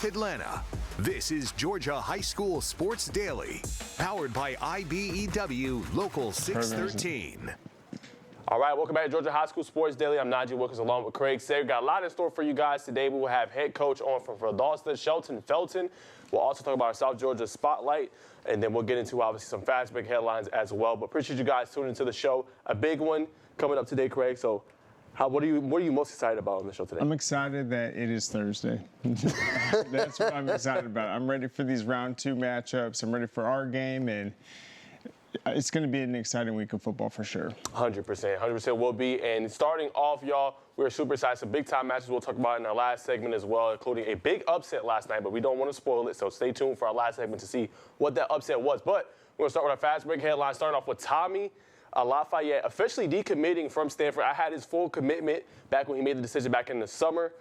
North Atlanta. This is Georgia High School Sports Daily, powered by IBEW Local 613. All right, welcome back to Georgia High School Sports Daily. I'm Najee Wilkins along with Craig Sager. Got a lot in store for you guys today. We will have head coach on from Valdosta, Shelton Felton. We'll also talk about our South Georgia Spotlight, and then we'll get into, obviously, some fast break headlines as well. But appreciate you guys tuning into the show. A big one coming up today, Craig. So what are you most excited about on the show today? I'm excited that it is Thursday. That's what I'm excited about. I'm ready for these round 2 matchups. I'm ready for our game, and it's going to be an exciting week of football for sure. 100% will be. And starting off, y'all, we're super excited. Some big-time matches we'll talk about in our last segment as well, including a big upset last night, but we don't want to spoil it, so stay tuned for our last segment to see what that upset was. But we're going to start with our fast break headline, starting off with Tommy Lafayette officially decommitting from Stanford. I had his full commitment back when he made the decision back in the summer.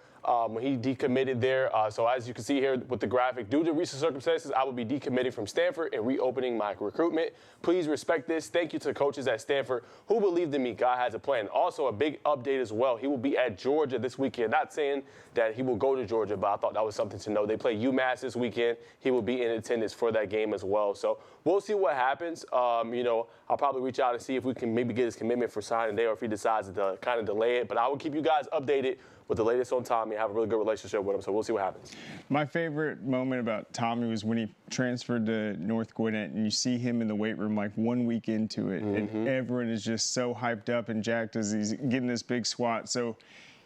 When he decommitted there. So as you can see here with the graphic, due to recent circumstances, I will be decommitting from Stanford and reopening my recruitment. Please respect this. Thank you to the coaches at Stanford who believed in me. God has a plan. Also, a big update as well. He will be at Georgia this weekend. Not saying that he will go to Georgia, but I thought that was something to know. They play UMass this weekend. He will be in attendance for that game as well. So we'll see what happens. I'll probably reach out and see if we can maybe get his commitment for signing day or if he decides to kind of delay it. But I will keep you guys updated with the latest on Tommy. I have a really good relationship with him, so we'll see what happens. My favorite moment about Tommy was when he transferred to North Gwinnett, and you see him in the weight room like 1 week into it, and everyone is just so hyped up and jacked as he's getting this big squat. So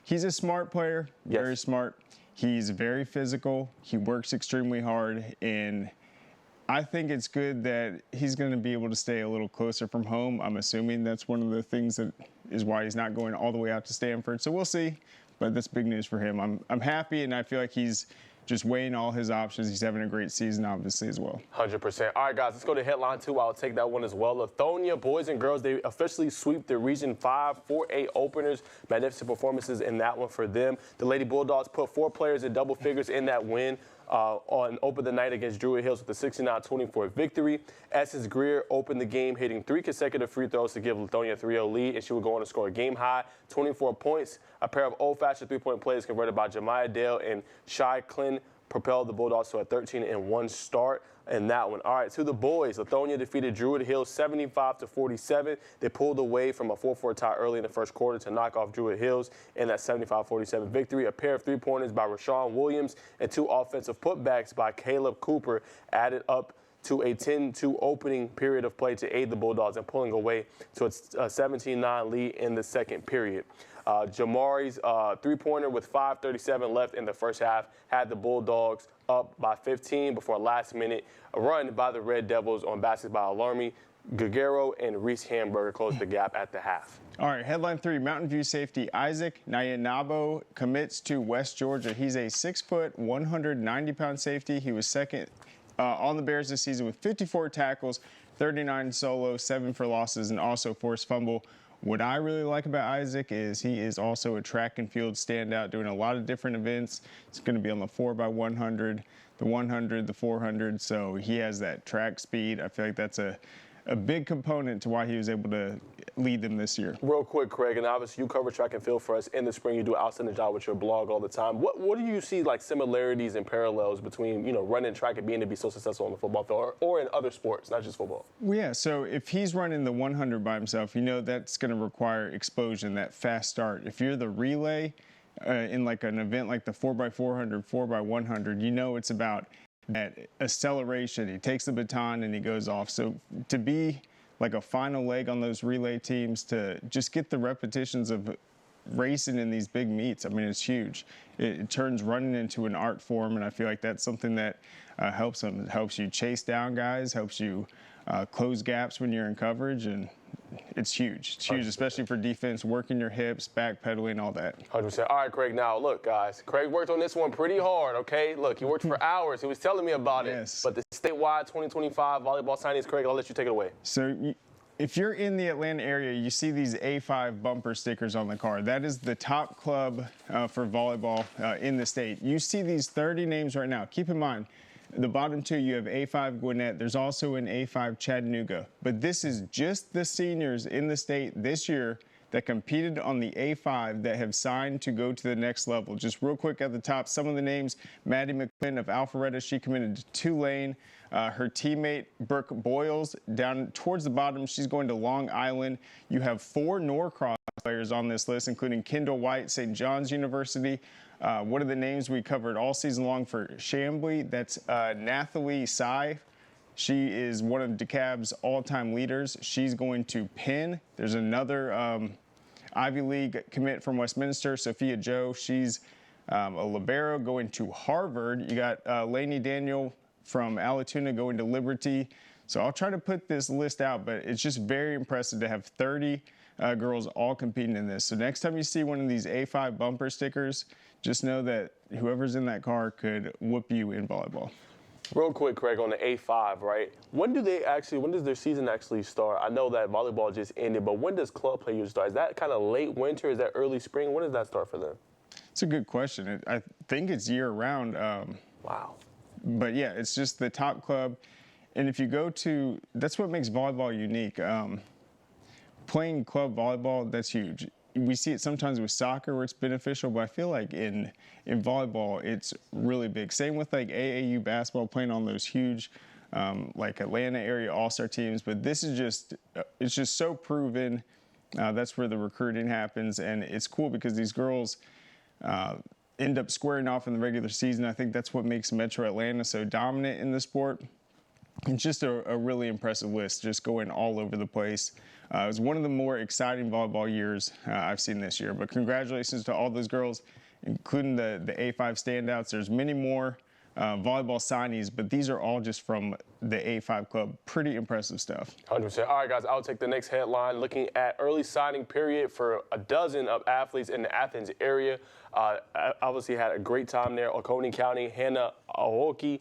he's a smart player, very smart. He's very physical. He works extremely hard, and I think it's good that he's going to be able to stay a little closer from home. I'm assuming that's one of the things that is why he's not going all the way out to Stanford. So we'll see. But that's big news for him. I'm happy, and I feel like he's just weighing all his options. He's having a great season, obviously, as well. 100%. All right, guys, let's go to headline 2. I'll take that one as well. Lithonia boys and girls, they officially sweep the Region 5 4A openers. Magnificent performances in that one for them. The Lady Bulldogs put 4 players in double figures in that win. Opened the night against Druid Hills with a 69-24 victory. Essence Greer opened the game hitting 3 consecutive free throws to give Lithonia a 3-0 lead, and she would go on to score a game-high 24 points. A pair of old-fashioned three-point plays converted by Jemiah Dale and Shai Klin propelled the Bulldogs to a 13-1 start in that one. All right, to the boys. Lithonia defeated Druid Hills 75-47. They pulled away from a 4-4 tie early in the first quarter to knock off Druid Hills in that 75-47 victory. A pair of three-pointers by Rashawn Williams and 2 offensive putbacks by Caleb Cooper added up to a 10-2 opening period of play to aid the Bulldogs in pulling away to a 17-9 lead in the second period. Jamari's three-pointer with 5:37 left in the first half had the Bulldogs up by 15 before a last-minute run by the Red Devils on baskets by Alarmi Guerrero and Reese Hamburger closed the gap at the half. All right, headline 3, Mountain View safety Isaac Nyanabo commits to West Georgia. He's a 6-foot, 190-pound safety. He was second on the Bears this season with 54 tackles, 39 solo, 7 for losses, and also forced fumble. What I really like about Isaac is he is also a track and field standout, doing a lot of different events. It's going to be on the 4x100, the 100, the 400. So he has that track speed. I feel like that's a big component to why he was able to lead them this year. Real quick, Craig, and obviously you cover track and field for us in the spring. You do an outstanding job with your blog all the time. What do you see like similarities and parallels between, running track and being to be so successful on the football field or in other sports, not just football? Well, yeah, so if he's running the 100 by himself, that's going to require explosion, that fast start. If you're the relay in like an event like the 4x400, 4x100, it's about that acceleration. He takes the baton and he goes off. So to be like a final leg on those relay teams, to just get the repetitions of racing in these big meets, it's huge. It turns running into an art form, and I feel like that's something that helps him. It helps you chase down guys, helps you close gaps when you're in coverage, and it's huge. It's huge, 100%. Especially for defense, working your hips, backpedaling, all that. 100%. All right, Craig, now look, guys. Craig worked on this one pretty hard, okay? Look, he worked for hours. He was telling me about it. But the statewide 2025 volleyball signings, Craig, I'll let you take it away. So if you're in the Atlanta area, you see these A5 bumper stickers on the car. That is the top club for volleyball in the state. You see these 30 names right now. Keep in mind, the bottom 2, you have A5 Gwinnett. There's also an A5 Chattanooga. But this is just the seniors in the state this year that competed on the A5 that have signed to go to the next level. Just real quick at the top, some of the names: Maddie McQuinn of Alpharetta, she committed to Tulane. Her teammate, Brooke Boyles, down towards the bottom, she's going to Long Island. You have 4 Norcross players on this list, including Kendall White, St. John's University. One of the names we covered all season long for Chambly, that's Nathalie Sy. She is one of DeKalb's all-time leaders. She's going to Penn. There's another Ivy League commit from Westminster, Sophia Joe. She's a libero going to Harvard. You got Lainey Daniel from Alatoona going to Liberty. So I'll try to put this list out, but it's just very impressive to have 30 girls all competing in this. So next time you see one of these A5 bumper stickers, just know that whoever's in that car could whoop you in volleyball. Real quick, Craig, on the A5, right? When does their season actually start? I know that volleyball just ended, but when does club play usually start? Is that kind of late winter? Is that early spring? When does that start for them? It's a good question. I think it's year-round. Wow. But yeah, it's just the top club. And if you go to, that's what makes volleyball unique. Playing club volleyball, that's huge. We see it sometimes with soccer where it's beneficial, but I feel like in volleyball, it's really big. Same with like AAU basketball, playing on those huge, like Atlanta area all-star teams. But this is just, it's just so proven. That's where the recruiting happens. And it's cool because these girls end up squaring off in the regular season. I think that's what makes Metro Atlanta so dominant in the sport. It's just a really impressive list, just going all over the place. It was one of the more exciting volleyball years I've seen this year. But congratulations to all those girls, including the A5 standouts. There's many more volleyball signees, but these are all just from the A5 club. Pretty impressive stuff. 100%. All right, guys, I'll take the next headline. Looking at early signing period for a dozen of athletes in the Athens area. Obviously had a great time there. Oconee County, Hannah Aoki,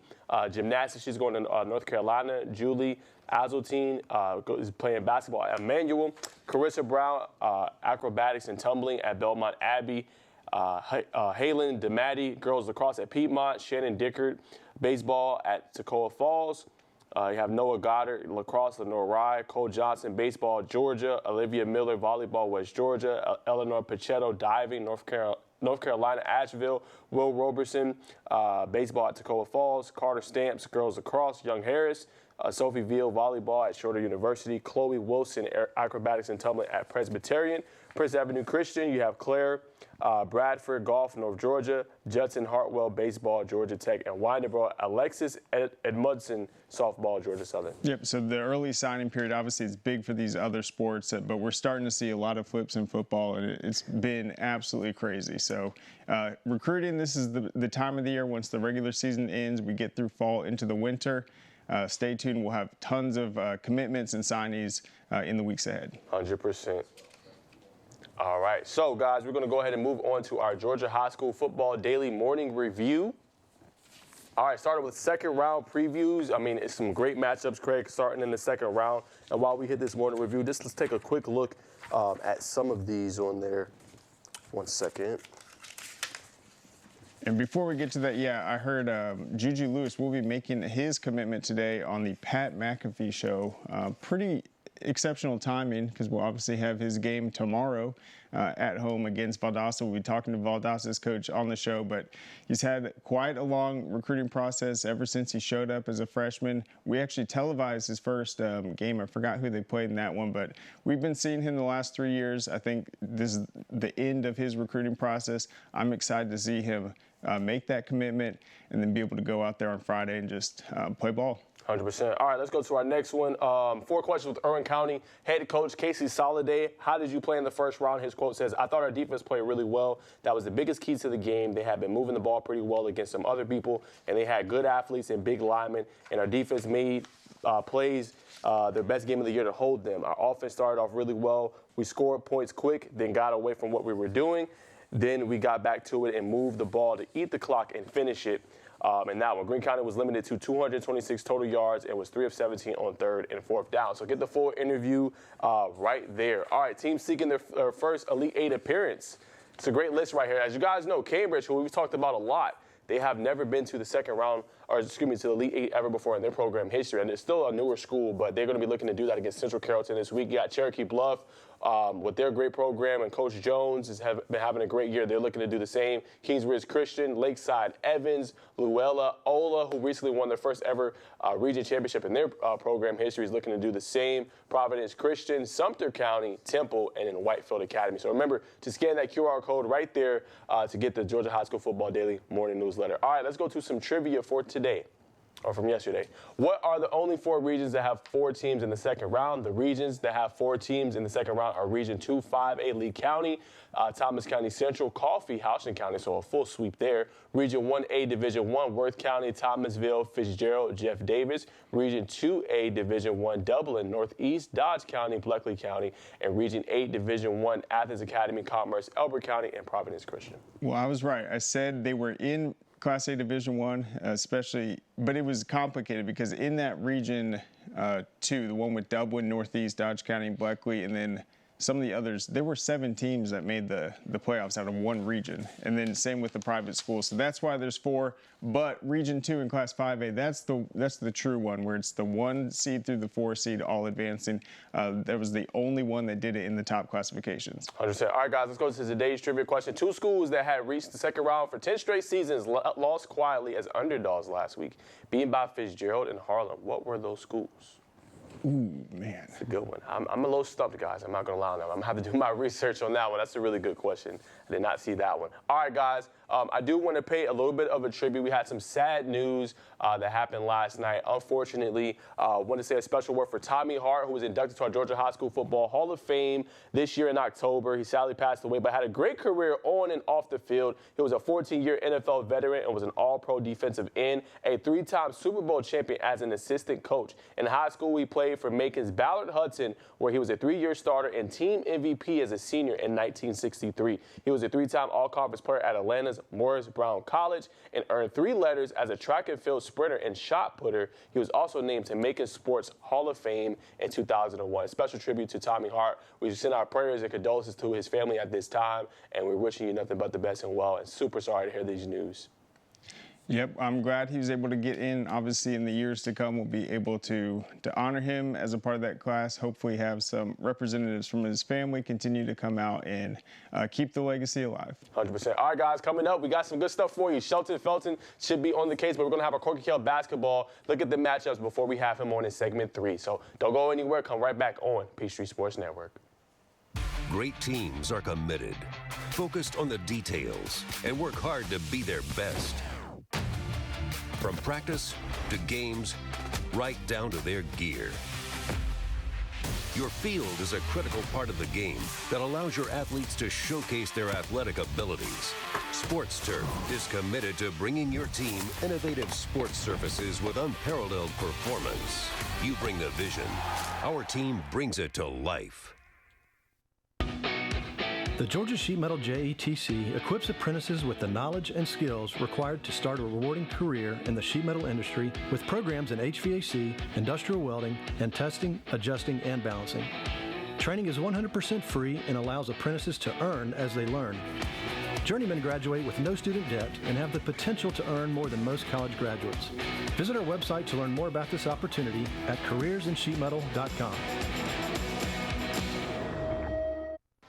gymnastics, she's going to North Carolina. Julie Azeltine is playing basketball at Emmanuel. Carissa Brown, acrobatics and tumbling at Belmont Abbey. Halen DeMatti, girls lacrosse at Piedmont. Shannon Dickert, baseball at Toccoa Falls. You have Noah Goddard, lacrosse, Lenore Rye. Cole Johnson, baseball, Georgia. Olivia Miller, volleyball, West Georgia. Eleanor Pichetto, diving, North Carolina, Asheville. Will Roberson, baseball at Toccoa Falls. Carter Stamps, girls lacrosse, Young Harris. Sophie Veal, volleyball at Shorter University. Chloe Wilson, acrobatics and tumbling at Presbyterian. Prince Avenue Christian, you have Claire Bradford, golf, North Georgia. Judson Hartwell, baseball, Georgia Tech. And Wyneboro, Alexis Edmundson, softball, Georgia Southern. Yep, so the early signing period, obviously, is big for these other sports, but we're starting to see a lot of flips in football, and it's been absolutely crazy. So recruiting, this is the time of the year. Once the regular season ends, we get through fall into the winter. Stay tuned. We'll have tons of commitments and signees in the weeks ahead. 100%. All right. So, guys, we're going to go ahead and move on to our Georgia High School Football Daily Morning Review. All right, started with second round previews. I mean, it's some great matchups, Craig, starting in the second round. And while we hit this morning review, let's take a quick look at some of these on there. 1 second. And before we get to that, I heard Juju Lewis will be making his commitment today on the Pat McAfee show. Pretty exceptional timing because we'll obviously have his game tomorrow at home against Valdosta. We'll be talking to Valdosta's coach on the show, but he's had quite a long recruiting process ever since he showed up as a freshman. We actually televised his first game. I forgot who they played in that one, but we've been seeing him the last 3 years. I think this is the end of his recruiting process. I'm excited to see him make that commitment and then be able to go out there on Friday and just play ball. 100%. All right, let's go to our next one. 4 questions with Irwin County head coach Casey Soliday. How did you play in the first round? His quote says, "I thought our defense played really well. That was the biggest key to the game. They had been moving the ball pretty well against some other people, and they had good athletes and big linemen, and our defense made plays their best game of the year to hold them. Our offense started off really well. We scored points quick, then got away from what we were doing. Then we got back to it and moved the ball to eat the clock and finish it. And that one, Greene County was limited to 226 total yards and was 3 of 17 on 3rd and 4th down." So get the full interview right there. All right, teams seeking their first Elite 8 appearance. It's a great list right here. As you guys know, Cambridge, who we've talked about a lot, they have never been to the second round, or to the Elite 8 ever before in their program history. And it's still a newer school, but they're going to be looking to do that against Central Carrollton this week. You got Cherokee Bluff with their great program, and Coach Jones has been having a great year. They're looking to do the same. Kingsbridge Christian, Lakeside Evans, Luella, Ola, who recently won their first ever region championship in their program history, is looking to do the same. Providence Christian, Sumter County, Temple, and then Whitefield Academy. So remember to scan that QR code right there to get the Georgia High School Football Daily Morning Newsletter. All right, let's go to some trivia for today. Or from yesterday. What are the only 4 regions that have 4 teams in the second round? The regions that have 4 teams in the second round are Region 2, 5A, Lee County, Thomas County Central, Coffee, Houston County, so a full sweep there. Region 1A, Division 1, Worth County, Thomasville, Fitzgerald, Jeff Davis. Region 2A, Division 1, Dublin, Northeast, Dodge County, Bleckley County. And Region 8, Division 1, Athens Academy, Commerce, Elbert County, and Providence Christian. Well, I was right. I said they were in Class A Division I, especially, but it was complicated because in that region 2, the one with Dublin, Northeast, Dodge County, Bleckley, and then some of the others, there were 7 teams that made the playoffs out of one region, and then same with the private schools. So that's why there's 4. But Region 2 in Class 5A, that's the true one where it's the 1 seed through the 4 seed all advancing. That was the only one that did it in the top classifications. 100%. All right, guys, let's go to today's trivia question. 2 schools that had reached the second round for 10 straight seasons lost quietly as underdogs last week, beaten by Fitzgerald and Harlem. What were those schools? Ooh, man. It's a good one. I'm a little stumped, guys. I'm not going to lie on that. I'm going to have to do my research on that one. That's a really good question. I did not see that one. All right, guys. I do want to pay a little bit of a tribute. We had some sad news that happened last night. Unfortunately, I want to say a special word for Tommy Hart, who was inducted to our Georgia High School Football Hall of Fame this year in October. He sadly passed away, but had a great career on and off the field. He was a 14-year NFL veteran and was an all-pro defensive end, a 3-time Super Bowl champion as an assistant coach. In high school, he played for Macon's Ballard Hudson, where he was a 3-year starter and team MVP as a senior in 1963. He was a 3-time all-conference player at Atlanta's Morris Brown College and earned 3 letters as a track and field sprinter and shot putter. He was also named to Macon Sports Hall of Fame in 2001. A special tribute to Tommy Hart. We send our prayers and condolences to his family at this time, and we're wishing you nothing but the best and well, and super sorry to hear these news. Yep, I'm glad he was able to get in. Obviously, in the years to come, we'll be able to honor him as a part of that class. Hopefully have some representatives from his family continue to come out and keep the legacy alive. 100%. All right, guys, coming up, we got some good stuff for you. Shelton Felton should be on the case, but we're going to have our Corky Kell basketball. Look at the matchups before we have him on in segment 3. So don't go anywhere. Come right back on Peachtree Sports Network. Great teams are committed, focused on the details, and work hard to be their best. From practice to games, right down to their gear. Your field is a critical part of the game that allows your athletes to showcase their athletic abilities. Sports Turf is committed to bringing your team innovative sports surfaces with unparalleled performance. You bring the vision. Our team brings it to life. The Georgia Sheet Metal JETC equips apprentices with the knowledge and skills required to start a rewarding career in the sheet metal industry with programs in HVAC, industrial welding, and testing, adjusting, and balancing. Training is 100% free and allows apprentices to earn as they learn. Journeymen graduate with no student debt and have the potential to earn more than most college graduates. Visit our website to learn more about this opportunity at careersinsheetmetal.com.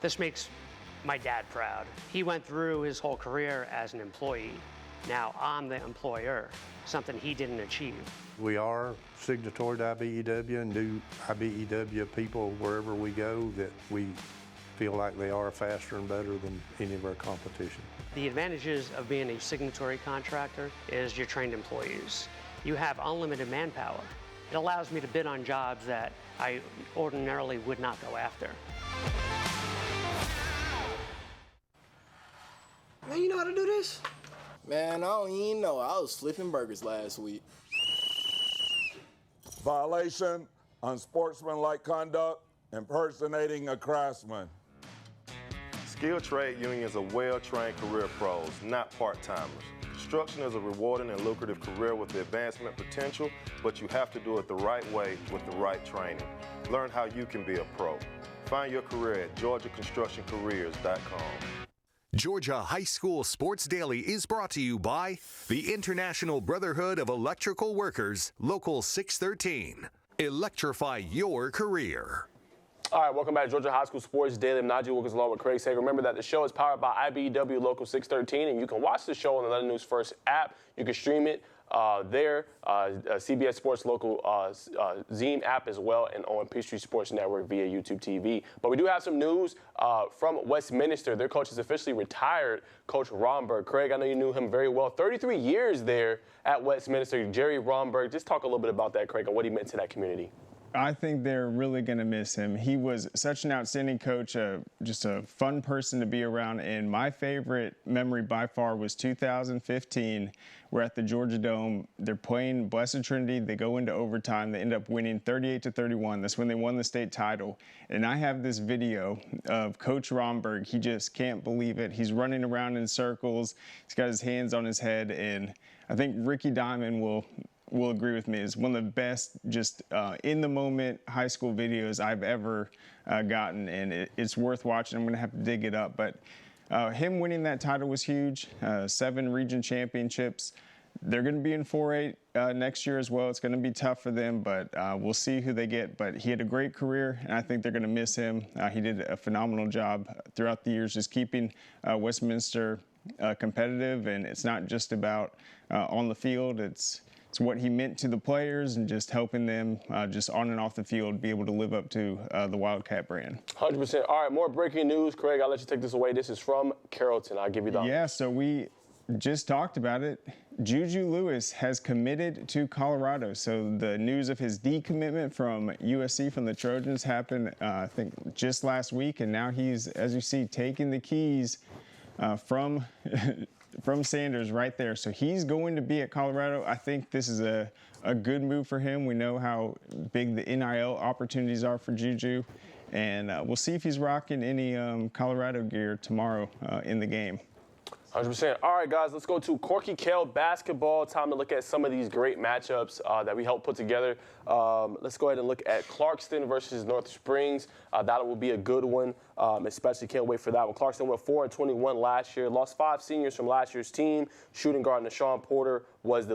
This makes my dad proud. He went through his whole career as an employee. Now I'm the employer, something he didn't achieve. We are signatory to IBEW and do IBEW people wherever we go that we feel like they are faster and better than any of our competition. The advantages of being a signatory contractor is you're trained employees. You have unlimited manpower. It allows me to bid on jobs that I ordinarily would not go after. Man, you know how to do this? Man, I don't even know. I was flipping burgers last week. Violation, unsportsmanlike conduct, impersonating a craftsman. Skilled trade unions are well-trained career pros, not part-timers. Construction is a rewarding and lucrative career with the advancement potential, but you have to do it the right way with the right training. Learn how you can be a pro. Find your career at GeorgiaConstructionCareers.com. Georgia High School Sports Daily is brought to you by the International Brotherhood of Electrical Workers, Local 613. Electrify your career. All right, welcome back to Georgia High School Sports Daily. I'm Najee Wilkins along with Craig Sager. Remember that the show is powered by IBEW Local 613, and you can watch the show on the 11 News First app. You can stream it there, CBS Sports Local Zine app as well, and on Peachtree Sports Network via YouTube TV. But we do have some news from Westminster. Their coach has officially retired, Coach Romberg. Craig, I know you knew him very well. 33 years there at Westminster. Jerry Romberg. Just talk a little bit about that, Craig, and what he meant to that community. I think they're really going to miss him. He was such an outstanding coach, just a fun person to be around. And my favorite memory by far was 2015. We're at the Georgia Dome. They're playing Blessed Trinity. They go into overtime. They end up winning 38-31. That's when they won the state title. And I have this video of Coach Romberg. He just can't believe it. He's running around in circles. He's got his hands on his head. And I think Ricky Diamond will agree with me. It's one of the best just in the moment high school videos I've ever gotten, and it's worth watching. I'm going to have to dig it up, but him winning that title was huge. 7 region championships. They're going to be in 4A next year as well. It's going to be tough for them, but we'll see who they get. But he had a great career, and I think they're going to miss him. He did a phenomenal job throughout the years just keeping Westminster competitive, and it's not just about on the field. It's what he meant to the players and just helping them just on and off the field be able to live up to the Wildcat brand. 100%. All right, more breaking news. Craig, I'll let you take this away. This is from Carrollton. I'll give you the Yeah, so we just talked about it. Juju Lewis has committed to Colorado. So the news of his decommitment from USC, from the Trojans, happened, I think, just last week. And now he's, as you see, taking the keys from Sanders right there. So he's going to be at Colorado. I think this is a good move for him. We know how big the NIL opportunities are for Juju. And we'll see if he's rocking any Colorado gear tomorrow in the game. 100%. All right, guys, let's go to Corky Kell basketball. Time to look at some of these great matchups that we helped put together. Let's go ahead and look at Clarkston versus North Springs. That will be a good one, especially can't wait for that one. Clarkston went 4-21 last year, lost 5 seniors from last year's team. Shooting guard Nashawn Porter was the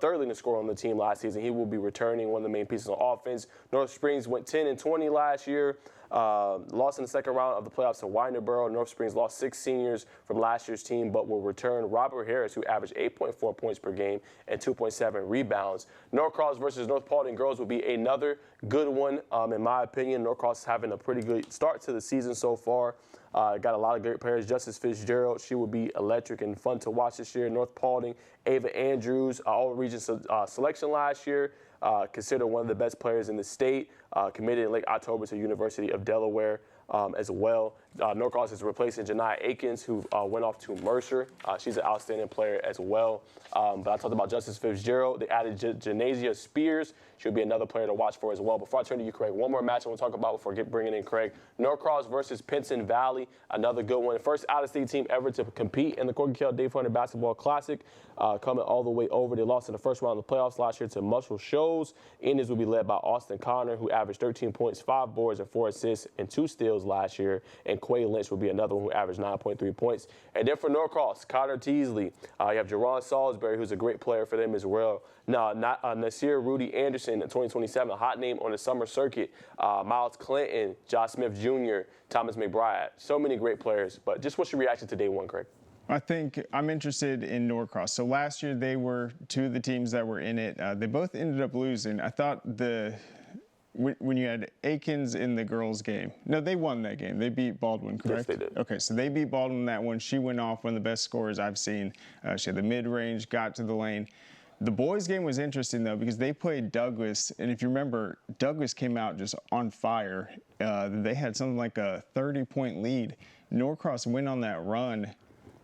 third leading scorer on the team last season. He will be returning, one of the main pieces on offense. North Springs went 10-20 last year. Lost in the second round of the playoffs to Winerboro. North Springs lost 6 seniors from last year's team, but will return Robert Harris, who averaged 8.4 points per game and 2.7 rebounds. Norcross versus North Paulding girls will be another good one, in my opinion. Norcross is having a pretty good start to the season so far. Got a lot of great players. Justice Fitzgerald, she will be electric and fun to watch this year. North Paulding, Ava Andrews, all-region selection last year. Considered one of the best players in the state, committed in late October to University of Delaware as well. Norcross is replacing Janiyah Akins, who went off to Mercer. She's an outstanding player as well. But I talked about Justice Fitzgerald. They added Janasia Spears. She'll be another player to watch for as well. Before I turn to you, Craig, one more match I want to talk about before bringing in Craig. Norcross versus Pinson Valley, another good one. First out-of-state team ever to compete in the Corky Kell Day 400 Basketball Classic, coming all the way over. They lost in the first round of the playoffs last year to Muscle Shoals. Indians will be led by Austin Connor, who averaged 13 points, 5 boards, and 4 assists, and 2 steals last year. And Quay Lynch will be another one who averaged 9.3 points. And then for Norcross, Connor Teasley. You have Jerron Salisbury, who's a great player for them as well. Now, Nasir Rudy Anderson in 2027, a hot name on the summer circuit. Miles Clinton, Josh Smith Jr., Thomas McBride. So many great players. But just what's your reaction to day one, Craig? I think I'm interested in Norcross. So last year they were 2 of the teams that were in it. They both ended up losing. I thought when you had Akins in the girls' game. No, they won that game. They beat Baldwin, correct? Yes, they did. Okay, so they beat Baldwin in that one. She went off, one of the best scorers I've seen. She had the mid-range, got to the lane. The boys' game was interesting, though, because they played Douglas. And if you remember, Douglas came out just on fire. They had something like a 30-point lead. Norcross went on that run.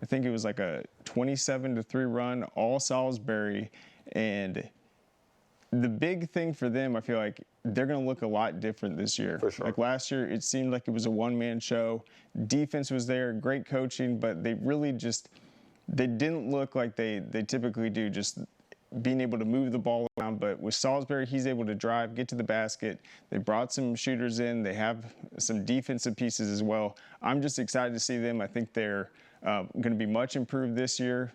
I think it was like a 27-3 run, all Salisbury. And the big thing for them, I feel like they're going to look a lot different this year. For sure. Like last year, it seemed like it was a one-man show. Defense was there, great coaching, but they really they didn't look like they typically do, just being able to move the ball around. But with Salisbury, he's able to drive, get to the basket. They brought some shooters in. They have some defensive pieces as well. I'm just excited to see them. I think they're going to be much improved this year.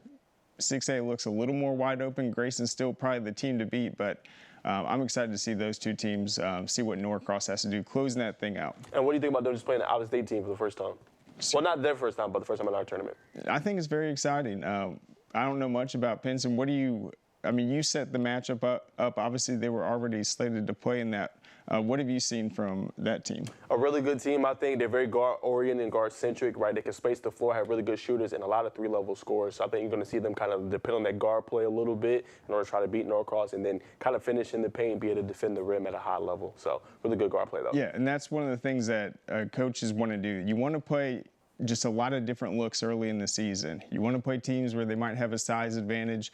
6A looks a little more wide open. Grayson's still probably the team to beat, but I'm excited to see those two teams see what Norcross has to do, closing that thing out. And what do you think about them just playing an out-of-state team for the first time? Well, not their first time, but the first time in our tournament. I think it's very exciting. I don't know much about Pinson. You set the matchup up. Obviously, they were already slated to play in that. What have you seen from that team? A really good team, I think. They're very guard-oriented and guard-centric, right? They can space the floor, have really good shooters, and a lot of three-level scorers. So I think you're going to see them kind of depend on that guard play a little bit in order to try to beat Norcross and then kind of finish in the paint, be able to defend the rim at a high level. So really good guard play, though. Yeah, and that's one of the things that coaches want to do. You want to play just a lot of different looks early in the season. You want to play teams where they might have a size advantage,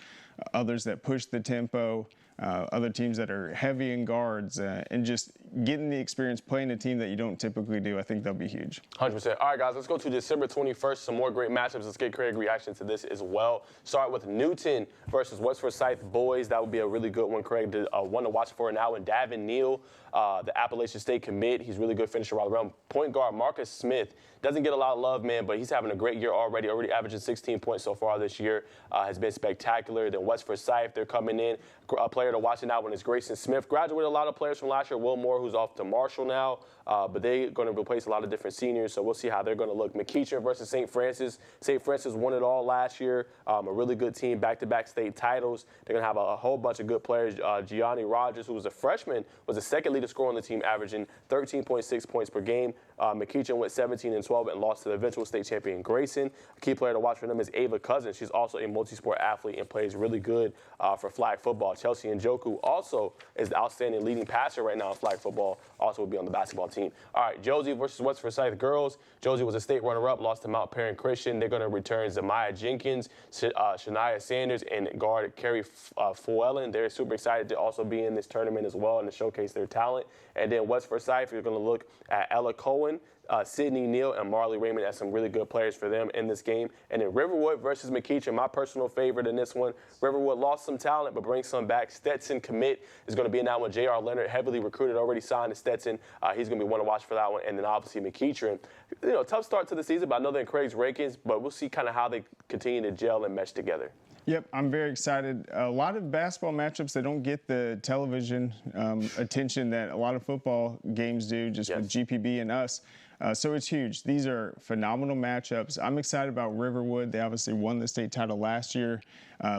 others that push the tempo, other teams that are heavy in guards, and just getting the experience playing a team that you don't typically do. I think they'll be huge. 100%. All right, guys, let's go to December 21st. Some more great matchups. Let's get Craig reaction to this as well. Start with Newton versus West Forsyth boys. That would be a really good one, Craig. One to watch for now. And Davin Neal, the Appalachian State commit. He's really good finisher all around. Point guard Marcus Smith doesn't get a lot of love, man, but he's having a great year already averaging 16 points so far this year. Has been spectacular. Then West Forsyth, they're coming in. A player to watch in that one is Grayson Smith. Graduated a lot of players from last year. Will Moore, who's off to Marshall now, but they're going to replace a lot of different seniors, so we'll see how they're going to look. McEachern versus St. Francis. St. Francis won it all last year. A really good team, back-to-back state titles. They're going to have a whole bunch of good players. Gianni Rogers, who was a freshman, was the second leading scorer on the team, averaging 13.6 points per game. McEachern went 17-12 and lost to the eventual state champion Grayson. A key player to watch for them is Ava Cousins. She's also a multi-sport athlete and plays really good for flag football. Chelsea Njoku also is the outstanding leading passer right now in flag football, also will be on the basketball team. All right, Josie versus West Forsyth girls. Josie was a state runner-up, lost to Mount Perrin Christian. They're going to return Zamiah Jenkins, Shania Sanders, and guard Carrie Fuellen. They're super excited to also be in this tournament as well and to showcase their talent. And then West Forsyth, you're going to look at Ella Cohen, Sydney Neal, and Marley Raymond as some really good players for them in this game. And then Riverwood versus McEachern, my personal favorite in this one. Riverwood lost some talent, but brings some back. Stetson commit is going to be in that one. J.R. Leonard, heavily recruited, already signed to Stetson. He's going to be one to watch for that one. And then obviously McEachern. Tough start to the season, but I know they're in Craig's rankings, but we'll see kind of how they continue to gel and mesh together. Yep, I'm very excited. A lot of basketball matchups that don't get the television attention that a lot of football games do, just with GPB and us. So it's huge. These are phenomenal matchups. I'm excited about Riverwood. They obviously won the state title last year,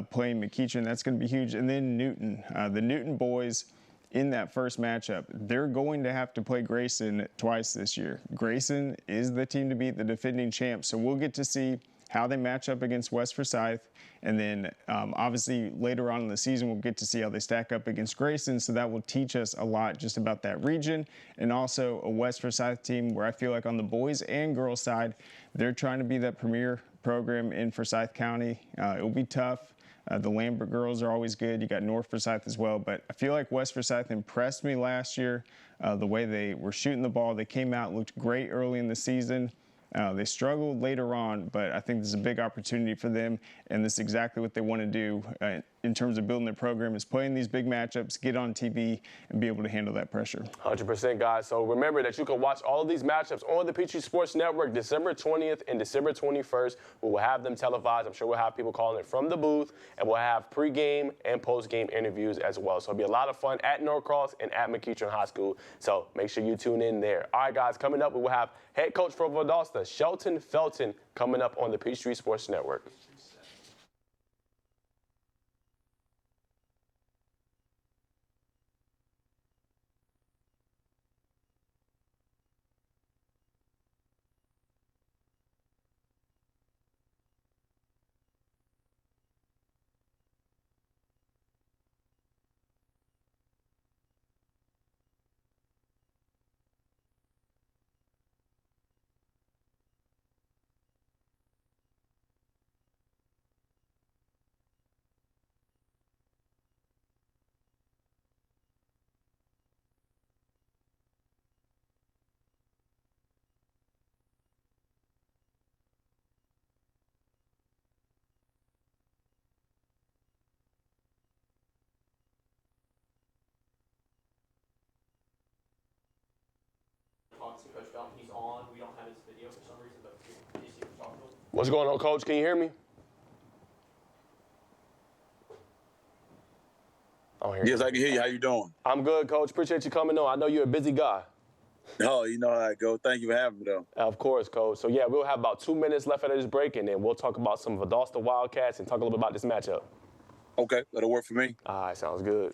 playing McEachern. That's going to be huge. And then Newton. The Newton boys in that first matchup, they're going to have to play Grayson twice this year. Grayson is the team to beat, the defending champ. So we'll get to see how they match up against West Forsyth. And then obviously later on in the season, we'll get to see how they stack up against Grayson. So that will teach us a lot just about that region. And also a West Forsyth team where I feel like on the boys and girls side, they're trying to be that premier program in Forsyth County. It will be tough. The Lambert girls are always good. You got North Forsyth as well. But I feel like West Forsyth impressed me last year. The way they were shooting the ball, they came out, looked great early in the season. They struggled later on, but I think this is a big opportunity for them, and this is exactly what they want to do in terms of building their program, is playing these big matchups, get on TV, and be able to handle that pressure. 100%, guys. So remember that you can watch all of these matchups on the Peachtree Sports Network December 20th and December 21st. We will have them televised. I'm sure we'll have people calling it from the booth, and we'll have pregame and postgame interviews as well. So it'll be a lot of fun at Norcross and at McEachern High School. So make sure you tune in there. All right, guys, coming up, we will have head coach for Valdosta, Shelton Felton, coming up on the Peachtree Sports Network. He's on. We don't have his video for some reason, but What's going on, Coach? Can you hear me? Yes, I can hear you. How you doing? I'm good, Coach. Appreciate you coming on. I know you're a busy guy. Oh, you know how I go. Thank you for having me, though. Of course, Coach. So, yeah, we'll have about 2 minutes left after this break, and then we'll talk about some Valdosta Wildcats and talk a little bit about this matchup. Okay, that'll work for me. All right, sounds good.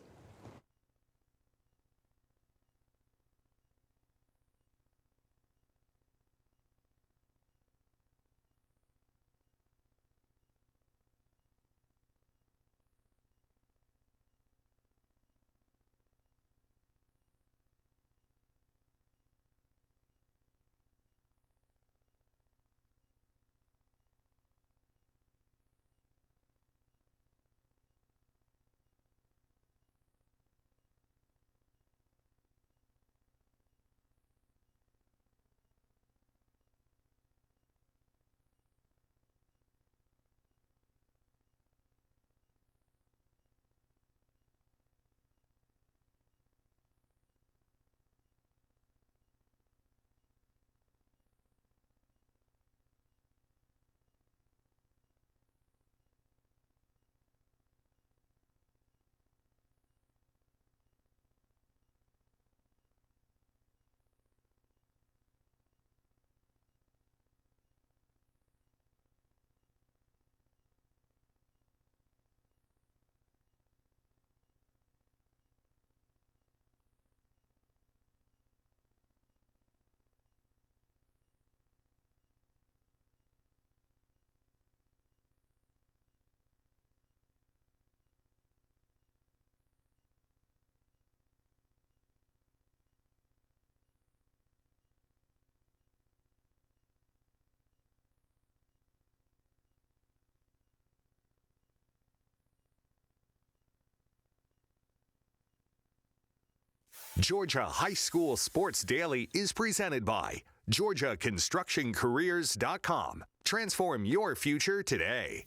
Georgia High School Sports Daily is presented by GeorgiaConstructionCareers.com. Transform your future today.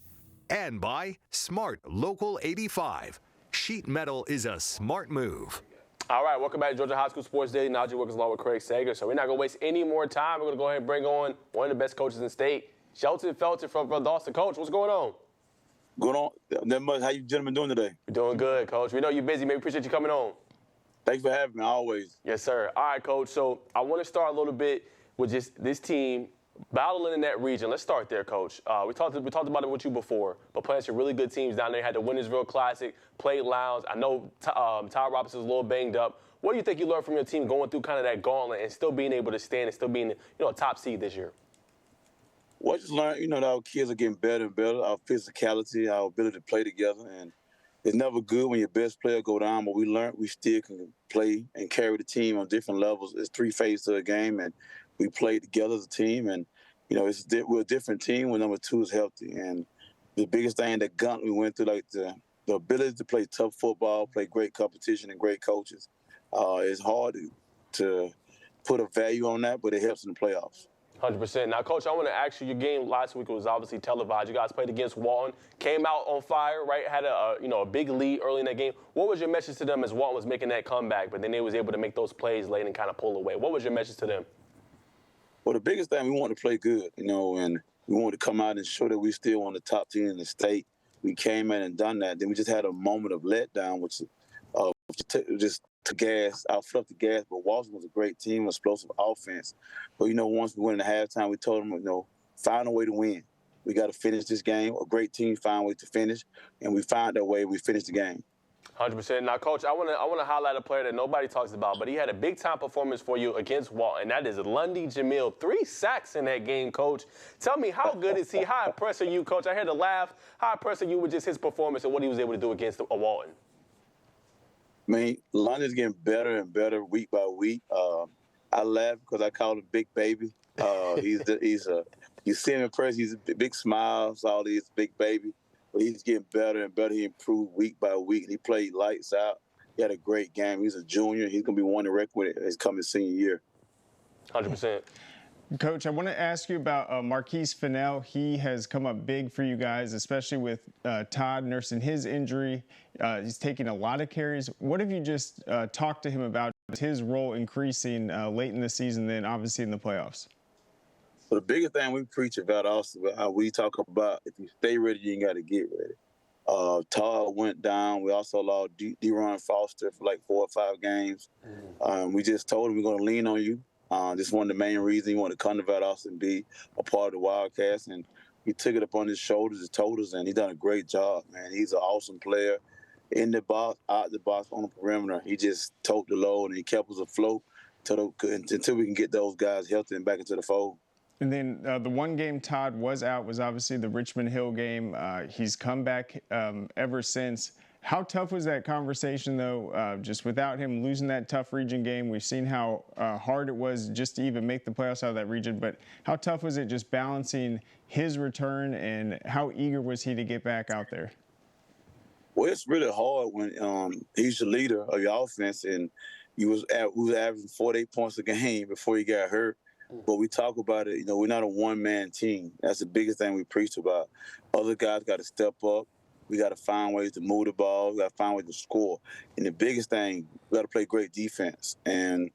And by Smart Local 85. Sheet metal is a smart move. All right, welcome back to Georgia High School Sports Daily. Najee Wilkins along with Craig Sager. So we're not going to waste any more time. We're going to go ahead and bring on one of the best coaches in the state, Shelton Felton from Valdosta. Coach, what's going on? Going on? Not much. How you gentlemen doing today? We're doing good, Coach. We know you're busy. Man, we appreciate you coming on. Thanks for having me, always. Yes, sir. All right, Coach. So I want to start a little bit with just this team battling in that region. Let's start there, Coach. We talked about it with you before, but playing some really good teams down there. Had the Wintersville Classic, played Lowndes. I know Ty Robinson's a little banged up. What do you think you learned from your team going through kind of that gauntlet and still being able to stand and still being, a top seed this year? Well, I just learned, that our kids are getting better and better. Our physicality, our ability to play together, and it's never good when your best player go down, but we learned we still can play and carry the team on different levels. It's three phases to a game, and we played together as a team. And, we're a different team when number two is healthy. And the biggest thing, the gauntlet we went through, like the ability to play tough football, play great competition and great coaches. It's hard to put a value on that, but it helps in the playoffs. 100%. Now, Coach, I want to ask you, your game last week was obviously televised. You guys played against Walton, came out on fire, right? Had a big lead early in that game. What was your message to them as Walton was making that comeback, but then they was able to make those plays late and kind of pull away? What was your message to them? Well, the biggest thing, we want to play good, and we want to come out and show that we still on the top team in the state. We came in and done that. Then we just had a moment of letdown, which just to gas, outfluff the gas. But Walton was a great team, explosive offense. But, once we went into halftime, we told them, find a way to win. We got to finish this game. A great team find a way to finish, and we found that way. We finished the game. 100%. Now, Coach, I want to highlight a player that nobody talks about, but he had a big-time performance for you against Walton, and that is Lundy Jamil. 3 sacks in that game, Coach. Tell me, how good is he? How impressed are you, Coach? I heard the laugh. How impressed are you with just his performance and what he was able to do against Walton? I mean, Lundy's getting better and better week by week. I laugh because I call him Big Baby. You see him in person, he's a big smile, all these big baby. But he's getting better and better. He improved week by week. He played lights out. He had a great game. He's a junior. He's going to be one to reckon with his coming senior year. 100%. Coach, I want to ask you about Marquise Fennell. He has come up big for you guys, especially with Todd nursing his injury. He's taking a lot of carries. What have you just talked to him about his role increasing late in the season, then obviously in the playoffs? So the biggest thing we preach about also, how we talk about, if you stay ready, you ain't got to get ready. Todd went down. We also lost D-Ron Foster for like 4 or 5 games. We just told him we're going to lean on you. This one of the main reasons he wanted to come to Valdosta and be a part of the Wildcats. And he took it upon his shoulders and told us, and he done a great job, man. He's an awesome player in the box, out the box, on the perimeter. He just tote the load, and he kept us afloat until we can get those guys healthy and back into the fold. And then the one game Todd was out was obviously the Richmond Hill game. He's come back ever since. How tough was that conversation, though, just without him losing that tough region game? We've seen how hard it was just to even make the playoffs out of that region. But how tough was it just balancing his return, and how eager was he to get back out there? Well, it's really hard when he's the leader of your offense, and we was averaging 48 points a game before he got hurt. But we talk about it, we're not a one-man team. That's the biggest thing we preach about. Other guys got to step up. We got to find ways to move the ball. We got to find ways to score. And the biggest thing, we got to play great defense. And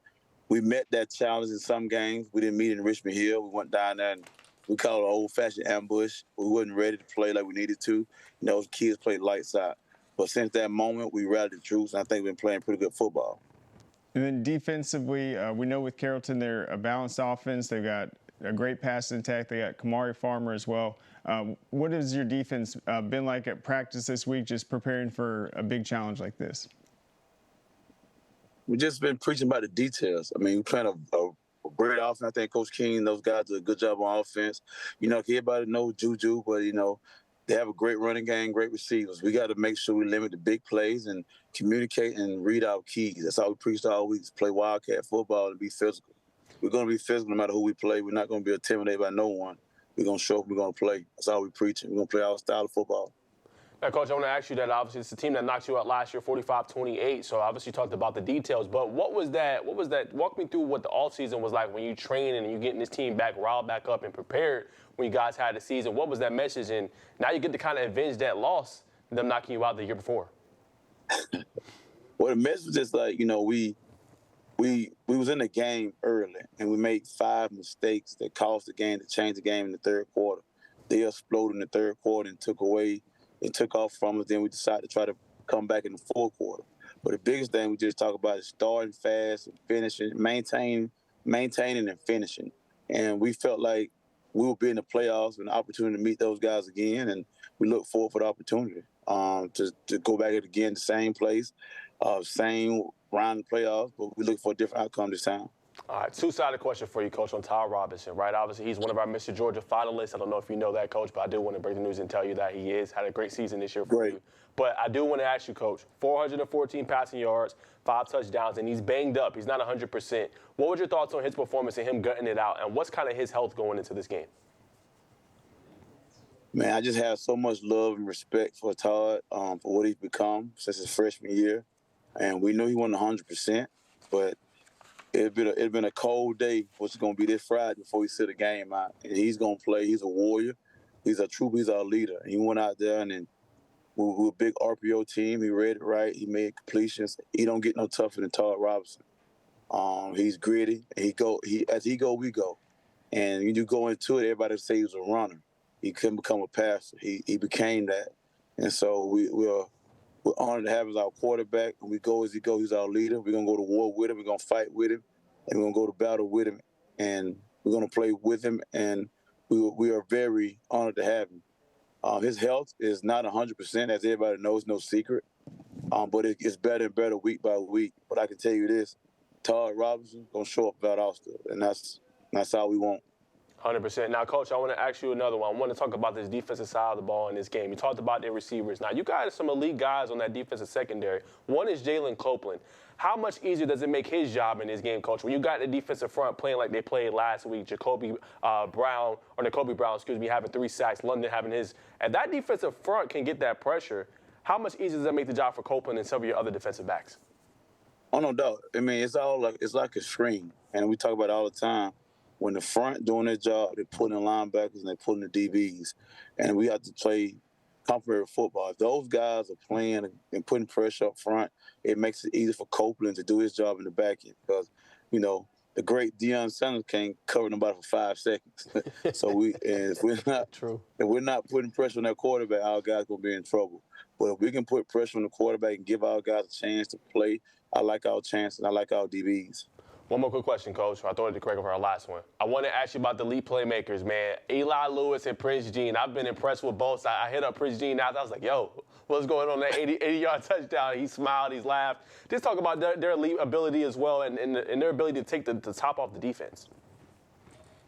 we met that challenge in some games. We didn't meet in Richmond Hill. We went down there and we called it an old-fashioned ambush. We wasn't ready to play like we needed to. Those kids played lights out. But since that moment, we rallied the troops, and I think we've been playing pretty good football. And then defensively, we know with Carrollton, they're a balanced offense. They've got a great passing attack. They got Kamari Farmer as well. What has your defense been like at practice this week, just preparing for a big challenge like this? We've just been preaching about the details. I mean, we're playing a great offense. I think Coach King and those guys do a good job on offense. Everybody knows Juju, but, they have a great running game, great receivers. We got to make sure we limit the big plays and communicate and read our keys. That's all we preached all week, is play Wildcat football and be physical. We're going to be physical no matter who we play. We're not going to be intimidated by no one. We're going to show up, we're going to play. That's all we preaching. We're going to play our style of football. Now, Coach, I want to ask you that obviously it's the team that knocked you out last year, 45-28. So obviously you talked about the details, but what was that? Walk me through what the offseason was like when you trained and you getting this team back, riled back up and prepared when you guys had the season. What was that message? And now you get to kind of avenge that loss, them knocking you out the year before. Well, the message was just like, we was in the game early, and we made 5 mistakes that caused the game to change the game in the third quarter. They exploded in the third quarter and took off from us. Then we decided to try to come back in the fourth quarter. But the biggest thing we just talk about is starting fast and finishing, maintaining and finishing. And we felt like we will be in the playoffs and an opportunity to meet those guys again, and we look forward for the opportunity to go back again, the same place, same round of playoffs, but we look for a different outcome this time. All right, two-sided question for you, Coach, on Todd Robinson, right? Obviously, he's one of our Mr. Georgia finalists. I don't know if you know that, Coach, but I do want to break the news and tell you that he had a great season this year for you. But I do want to ask you, Coach, 414 passing yards, 5 touchdowns, and he's banged up. He's not 100%. What were your thoughts on his performance and him gutting it out, and what's kind of his health going into this game? Man, I just have so much love and respect for Todd, for what he's become since his freshman year. And we knew he wasn't 100%, but it'd been a cold day, which is going to be this Friday before we sit the game out. And he's going to play. He's a warrior. He's our leader. And he went out there, and then we're a big RPO team. He read it right. He made completions. He don't get no tougher than Todd Robinson. He's gritty. As he go, we go. And when you go into it, everybody say he was a runner. He couldn't become a passer. He became that. And so we're honored to have him as our quarterback, and we go as he goes. He's our leader. We're going to go to war with him. We're going to fight with him, and we're going to go to battle with him, and we're going to play with him, and we are very honored to have him. His health is not 100%, as everybody knows, no secret, but it's better and better week by week. But I can tell you this, Todd Robinson going to show up about Valdosta, and that's all we want. 100%. Now, Coach, I want to ask you another one. I want to talk about this defensive side of the ball in this game. You talked about their receivers. Now, you guys are some elite guys on that defensive secondary. One is Jalen Copeland. How much easier does it make his job in this game, Coach, when you got the defensive front playing like they played last week, Nakobe Brown, having 3 sacks, London having his. And that defensive front can get that pressure. How much easier does that make the job for Copeland and some of your other defensive backs? Oh, no doubt. I mean, it's like a screen, and we talk about it all the time. When the front doing their job, they're putting in linebackers and they're putting the DBs. And we have to play complementary football. If those guys are playing and putting pressure up front, it makes it easier for Copeland to do his job in the back end because, the great Deion Sanders can't cover nobody for 5 seconds. So if we're not putting pressure on that quarterback, our guys gonna be in trouble. But if we can put pressure on the quarterback and give our guys a chance to play, I like our chances, and I like our DBs. One more quick question, Coach. I thought it to correct for our last one. I want to ask you about the elite playmakers, man. Eli Lewis and Prince Jean. I've been impressed with both. I hit up Prince Jean after. I was like, yo, what's going on? That 80-yard touchdown. He smiled. He's laughed. Just talk about their elite ability as well and their ability to take the top off the defense.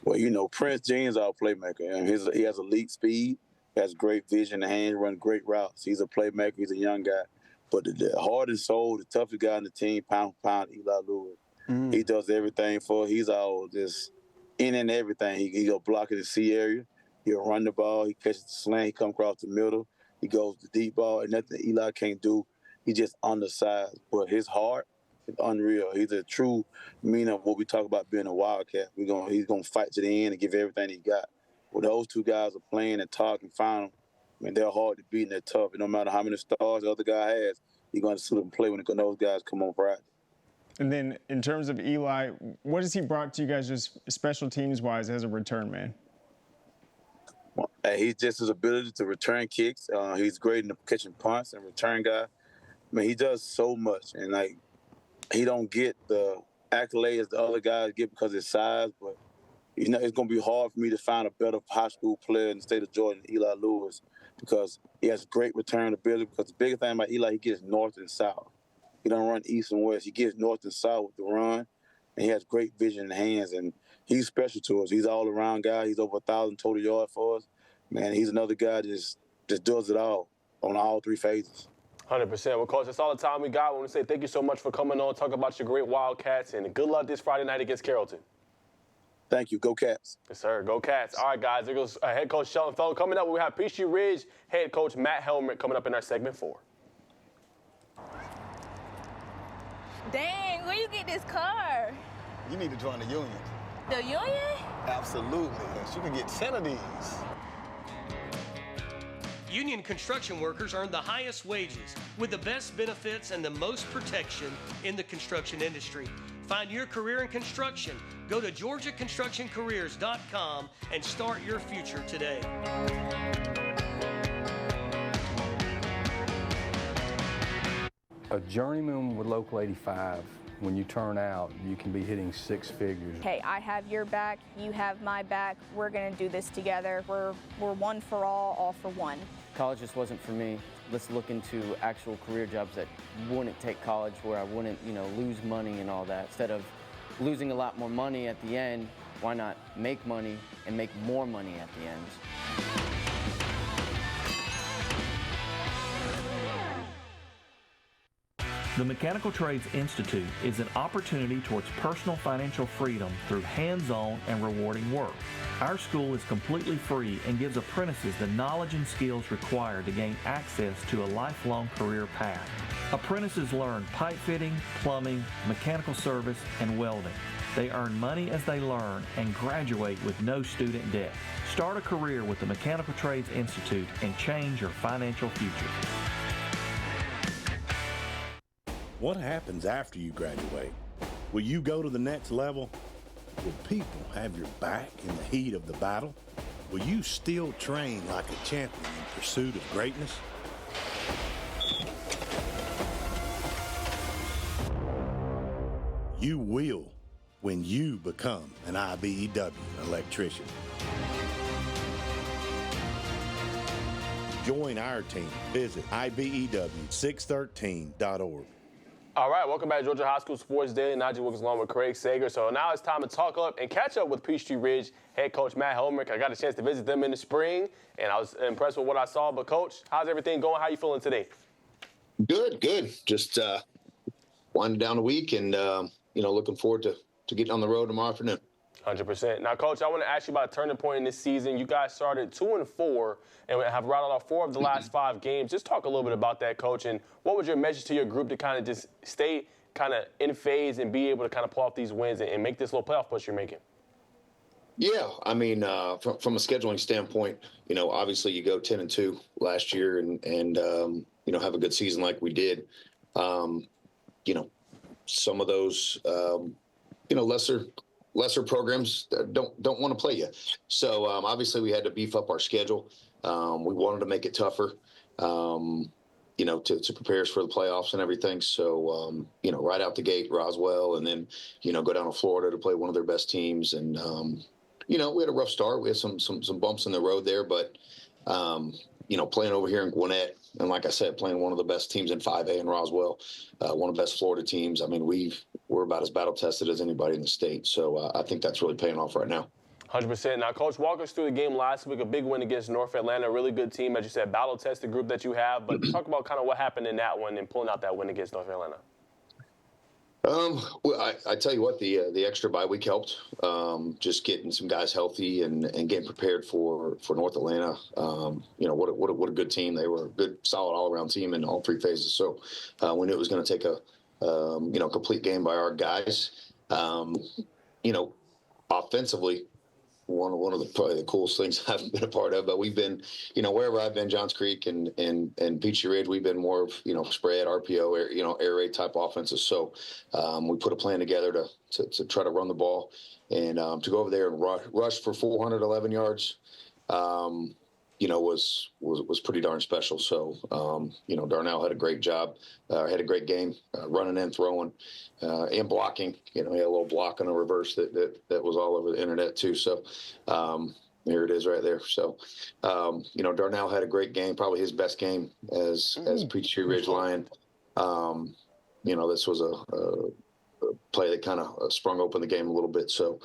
Well, you know, Prince Jean's our playmaker. And he has elite speed, has great vision, and hands run great routes. He's a playmaker. He's a young guy. But the heart and soul, the toughest guy on the team, pound for pound, Eli Lewis. He does everything for us. He's all just in and everything. He'll block in the C area. He'll run the ball. He catches the slant. He comes across the middle. He goes to deep ball. And nothing Eli can't do. He's just undersized. But his heart is unreal. He's a true meaning of what we talk about being a Wildcat. He's going to fight to the end and give everything he got. When those two guys are playing and talking final, I mean, they're hard to beat and they're tough. And no matter how many stars the other guy has, he's going to sit up and play when those guys come on Friday. And then in terms of Eli, what has he brought to you guys just special teams-wise as a return man? Well, he's just his ability to return kicks. He's great in the catching punts and return guy. I mean, he does so much. And, like, he don't get the accolades the other guys get because of his size. But, you know, it's going to be hard for me to find a better high school player in the state of Georgia than Eli Lewis because he has great return ability. Because the biggest thing about Eli, he gets north and south. He don't run east and west. He gets north and south with the run, and he has great vision in the hands, and he's special to us. He's an all-around guy. He's over 1,000 total yards for us. Man, he's another guy that just does it all on all three phases. 100%. Well, Coach, that's all the time we got. I want to say thank you so much for coming on, talk about your great Wildcats, and good luck this Friday night against Carrollton. Thank you. Go Cats. Yes, sir. Go Cats. All right, guys. There goes head coach Sheldon Fellow. Coming up, we have Peachtree Ridge head coach Matt Helmerich coming up in our segment 4. Dang, where you get this car? You need to join the union. The union? Absolutely. You can get 10 of these. Union construction workers earn the highest wages with the best benefits and the most protection in the construction industry. Find your career in construction. Go to GeorgiaConstructionCareers.com and start your future today. A journeyman with Local 85, when you turn out, you can be hitting 6 figures. Hey, I have your back, you have my back. We're gonna do this together. We're one for all for one. College just wasn't for me. Let's look into actual career jobs that wouldn't take college, where I wouldn't, lose money and all that. Instead of losing a lot more money at the end, why not make money and make more money at the end? The Mechanical Trades Institute is an opportunity towards personal financial freedom through hands-on and rewarding work. Our school is completely free and gives apprentices the knowledge and skills required to gain access to a lifelong career path. Apprentices learn pipe fitting, plumbing, mechanical service, and welding. They earn money as they learn and graduate with no student debt. Start a career with the Mechanical Trades Institute and change your financial future. What happens after you graduate? Will you go to the next level? Will people have your back in the heat of the battle? Will you still train like a champion in pursuit of greatness? You will when you become an IBEW electrician. Join our team. Visit IBEW613.org. All right, welcome back to Georgia High School Sports Daily. Najee Wilkins along with Craig Sager. So now it's time to talk up and catch up with Peachtree Ridge head coach Matt Helmerich. I got a chance to visit them in the spring, and I was impressed with what I saw. But, Coach, how's everything going? How are you feeling today? Good. Just winding down the week and, looking forward to getting on the road tomorrow afternoon. 100%. Now, Coach, I want to ask you about a turning point in this season. You guys started 2-4 and have rattled off 4 of the last 5 games. Just talk a little bit about that, Coach, and what was your message to your group to kind of just stay kind of in phase and be able to kind of pull off these wins and make this little playoff push you're making? Yeah, I mean, from a scheduling standpoint, obviously you go 10-2 last year and have a good season like we did. Some of those, lesser programs don't want to play you. So obviously we had to beef up our schedule. We wanted to make it tougher. to prepare us for the playoffs and everything. So, right out the gate, Roswell, and then, go down to Florida to play one of their best teams. And, we had a rough start. We had some bumps in the road there, but, playing over here in Gwinnett, and like I said, playing one of the best teams in 5A in Roswell, one of the best Florida teams. I mean, we're about as battle tested as anybody in the state. So I think that's really paying off right now. 100%. Now, Coach, walk us through the game last week, a big win against North Atlanta, a really good team, as you said, battle-tested group that you have. But talk about kind of what happened in that one and pulling out that win against North Atlanta. Well, I tell you what, the extra bye week helped. Just getting some guys healthy and getting prepared for North Atlanta. What a good team. They were a good, solid all-around team in all three phases. So we knew it was going to take a complete game by our guys. Offensively, one of the probably the coolest things I've been a part of. But we've been, wherever I've been, Johns Creek and Peachtree Ridge, we've been more of, spread, RPO, air raid type offenses. So we put a plan together to try to run the ball and to go over there and rush for 411 yards. Was pretty darn special. So, Darnell had a great job, had a great game, running and throwing, and blocking. He had a little block on a reverse that was all over the internet too. So, here it is right there. So, Darnell had a great game, probably his best game as Peachtree Ridge Lion. This was a play that kind of sprung open the game a little bit. So,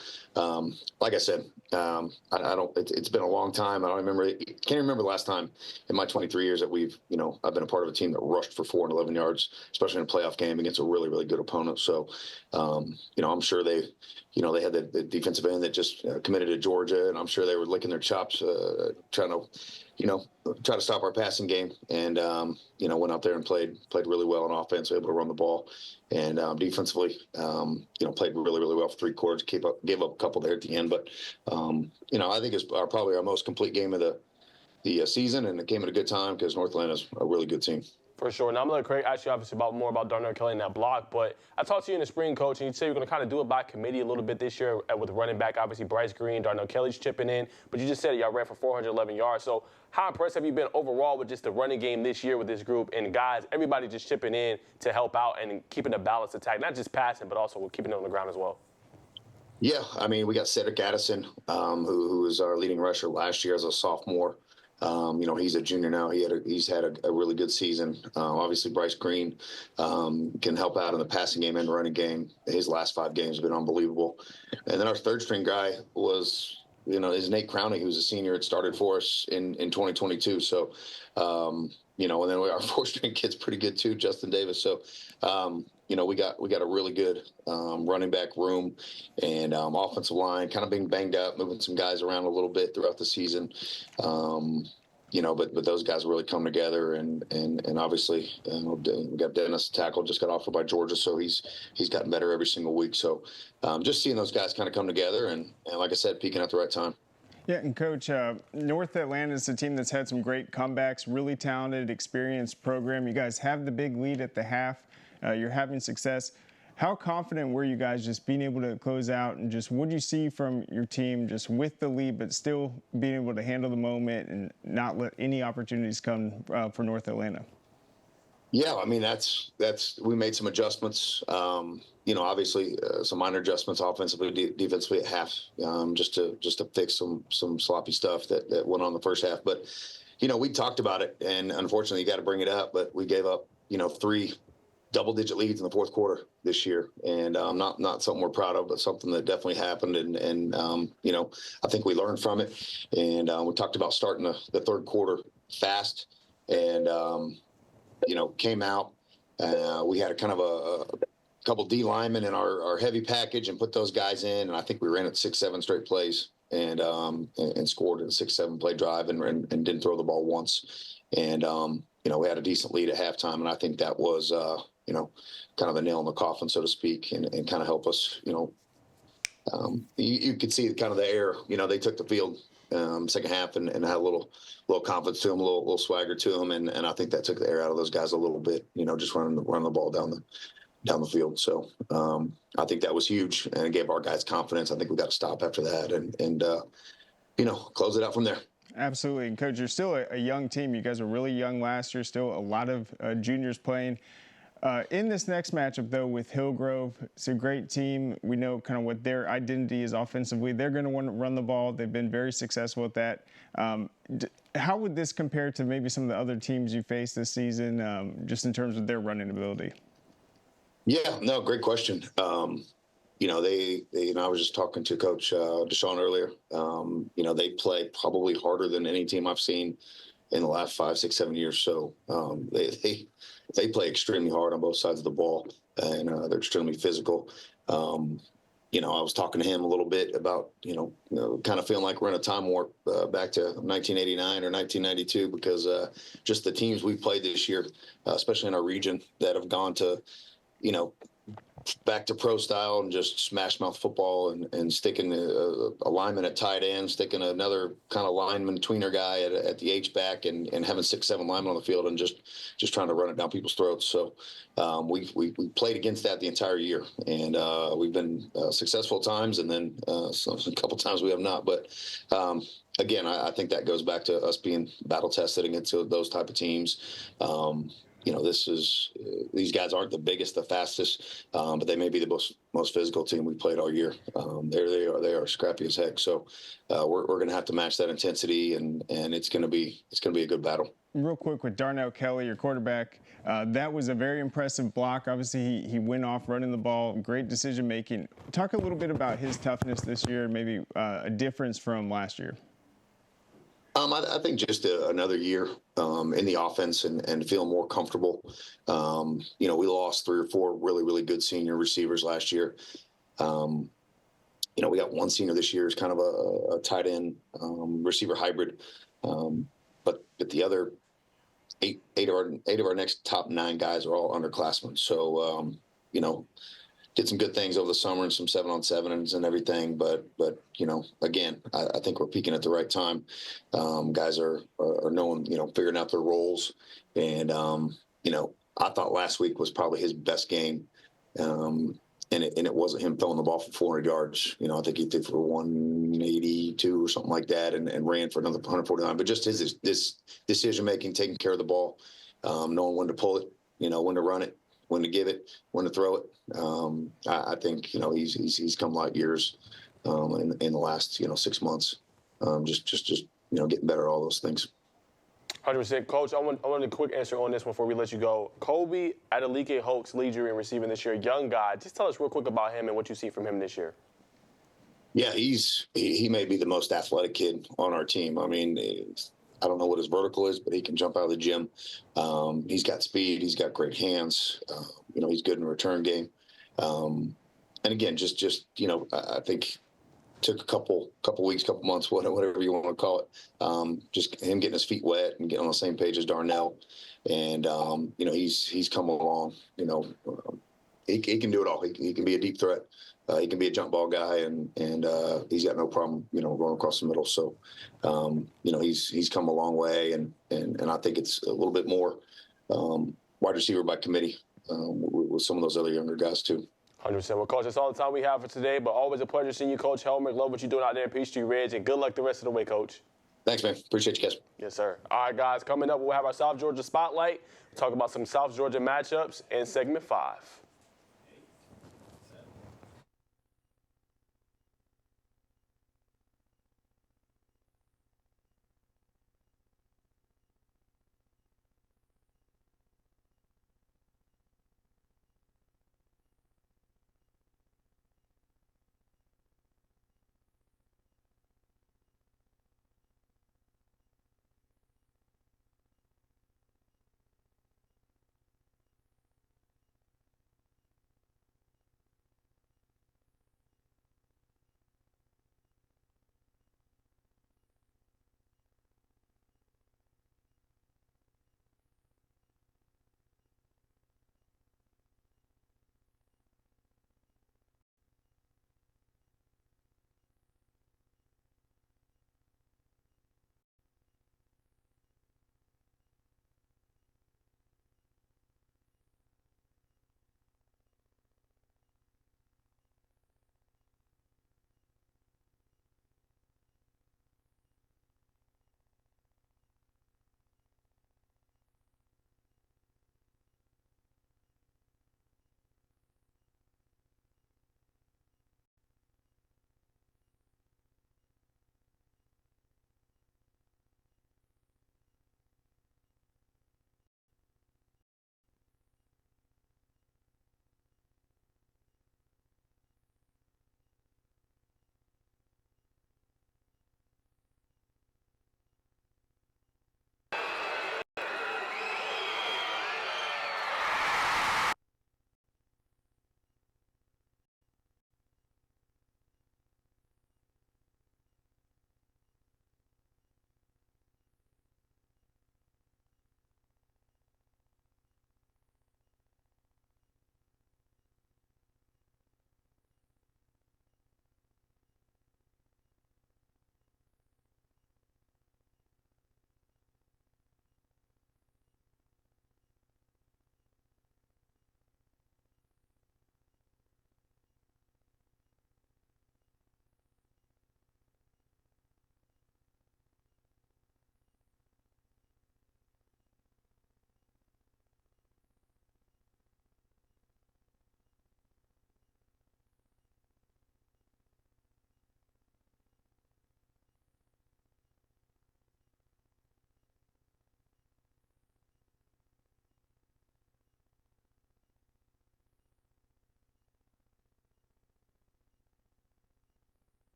like I said, it's been a long time. Can't remember the last time in my 23 years that I've been a part of a team that rushed for 411 yards, especially in a playoff game against a really, really good opponent. So, I'm sure they had the defensive end that just committed to Georgia, and I'm sure they were licking their chops, trying to, try to stop our passing game. And, went out there and played really well on offense, able to run the ball. And defensively, played really, really well for 3 quarters, gave up a couple there at the end. But, I think it's probably our most complete game of the season, and it came at a good time because North Atlanta's a really good team. For sure. Now, I'm going to Craig ask you obviously more about Darnell Kelly and that block, but I talked to you in the spring, Coach, and you said you're going to kind of do it by committee a little bit this year with running back, obviously Bryce Green, Darnell Kelly's chipping in, but you just said y'all ran for 411 yards. So how impressed have you been overall with just the running game this year with this group and guys, everybody just chipping in to help out and keeping a balanced attack, not just passing, but also keeping it on the ground as well? Yeah, I mean, we got Cedric Addison, who was our leading rusher last year as a sophomore. He's a junior now. He's had a really good season. Obviously, Bryce Green can help out in the passing game and running game. His last 5 games have been unbelievable. And then our third string guy was, is Nate Crowley, who's a senior. It started for us in 2022. So, and then our 4th string kid's pretty good too, Justin Davis. So, we got a really good running back room and offensive line kind of being banged up, moving some guys around a little bit throughout the season. But those guys really come together and obviously we got Dennis, tackle, just got offered by Georgia, so he's gotten better every single week. So just seeing those guys kind of come together and like I said, peaking at the right time. Yeah, and Coach, North Atlanta is a team that's had some great comebacks, really talented, experienced program. You guys have the big lead at the half. You're having success. How confident were you guys just being able to close out, and just what do you see from your team just with the lead but still being able to handle the moment and not let any opportunities come for North Atlanta? Yeah, I mean, that's we made some adjustments. Obviously some minor adjustments offensively, defensively at half, just to fix some sloppy stuff that went on the first half. But we talked about it, and unfortunately, you got to bring it up. But we gave up 3 double-digit leads in the 4th quarter this year, and not something we're proud of, but something that definitely happened. And I think we learned from it. And we talked about starting the 3rd quarter fast, and came out. We had a kind of a couple D linemen in our heavy package and put those guys in, and I think we ran it 6-7 straight plays and scored in a 6-7 play drive and didn't throw the ball once. And we had a decent lead at halftime, and I think that was kind of the nail in the coffin, so to speak, and kind of help us. You could see kind of the air. They took the field second half and had a little confidence to them, a little swagger to them, and I think that took the air out of those guys a little bit. Just running the ball down the field. So I think that was huge, and it gave our guys confidence. I think we got to stop after that and close it out from there. Absolutely. And Coach, you're still a young team. You guys were really young last year, still a lot of juniors playing. In this next matchup, though, with Hillgrove, it's a great team. We know kind of what their identity is offensively. They're going to want to run the ball. They've been very successful at that. How would this compare to maybe some of the other teams you faced this season, just in terms of their running ability? Yeah, no, great question. You know, I was just talking to Coach Deshaun earlier. You know, they play probably harder than any team I've seen in the last 5, 6, 7 years. So they play extremely hard on both sides of the ball, and they're extremely physical. You know, I was talking to him a little bit about, you know, kind of feeling like we're in a time warp back to 1989 or 1992, because just the teams we've played this year, especially in our region, that have gone to, you know, back to pro style and just smash mouth football and sticking a lineman at tight end, sticking another kind of lineman tweener guy at the H-back and having 6, 7 linemen on the field and just trying to run it down people's throats. So we played against that the entire year, and we've been successful at times, and then a couple times we have not. But again, I think that goes back to us being battle tested against those type of teams. You know, these guys aren't the biggest, the fastest, but they may be the most physical team we played all year. They are scrappy as heck. So we're going to have to match that intensity, and it's going to be a good battle. Real quick with Darnell Kelly, your quarterback, that was a very impressive block. Obviously, he went off running the ball, great decision making. Talk a little bit about his toughness this year, maybe a difference from last year. I think just another year in the offense and feeling more comfortable. You know, we lost 3 or 4 really, really good senior receivers last year. You know, we got one senior this year is kind of a tight end receiver hybrid. But the other eight of our next top 9 guys are all underclassmen. So, you know, did some good things over the summer and some 7-on-7s and everything. But you know, again, I think we're peaking at the right time. Guys are knowing, you know, figuring out their roles. And, you know, I thought last week was probably his best game. And it wasn't him throwing the ball for 400 yards. You know, I think he threw for 182 or something like that and ran for another 149. But just his decision-making, taking care of the ball, knowing when to pull it, you know, when to run it, when to give it, when to throw it. I think, you know, he's come light years in the last, you know, 6 months. Just you know, getting better at all those things. 100%. Coach, I want a quick answer on this one before we let you go. Kobe Adeleke Hoax leads you in receiving this year. Young guy. Just tell us real quick about him and what you see from him this year. Yeah, he may be the most athletic kid on our team. I mean, I don't know what his vertical is, but he can jump out of the gym. He's got speed. He's got great hands. You know, he's good in the return game. And again, just you know, I think took a couple weeks, couple months, whatever you want to call it. Just him getting his feet wet and getting on the same page as Darnell. And you know, he's come along. You know, he can do it all. He can be a deep threat. He can be a jump ball guy, and he's got no problem, you know, going across the middle. So, you know, he's come a long way, and I think it's a little bit more wide receiver by committee with some of those other younger guys too. 100%. Well, Coach, that's all the time we have for today, but always a pleasure seeing you, Coach Helmerich. Love what you're doing out there in Peachtree Ridge, and good luck the rest of the way, Coach. Thanks, man. Appreciate you guys. Yes, sir. All right, guys, coming up, we'll have our South Georgia Spotlight. We'll talk about some South Georgia matchups in segment 5.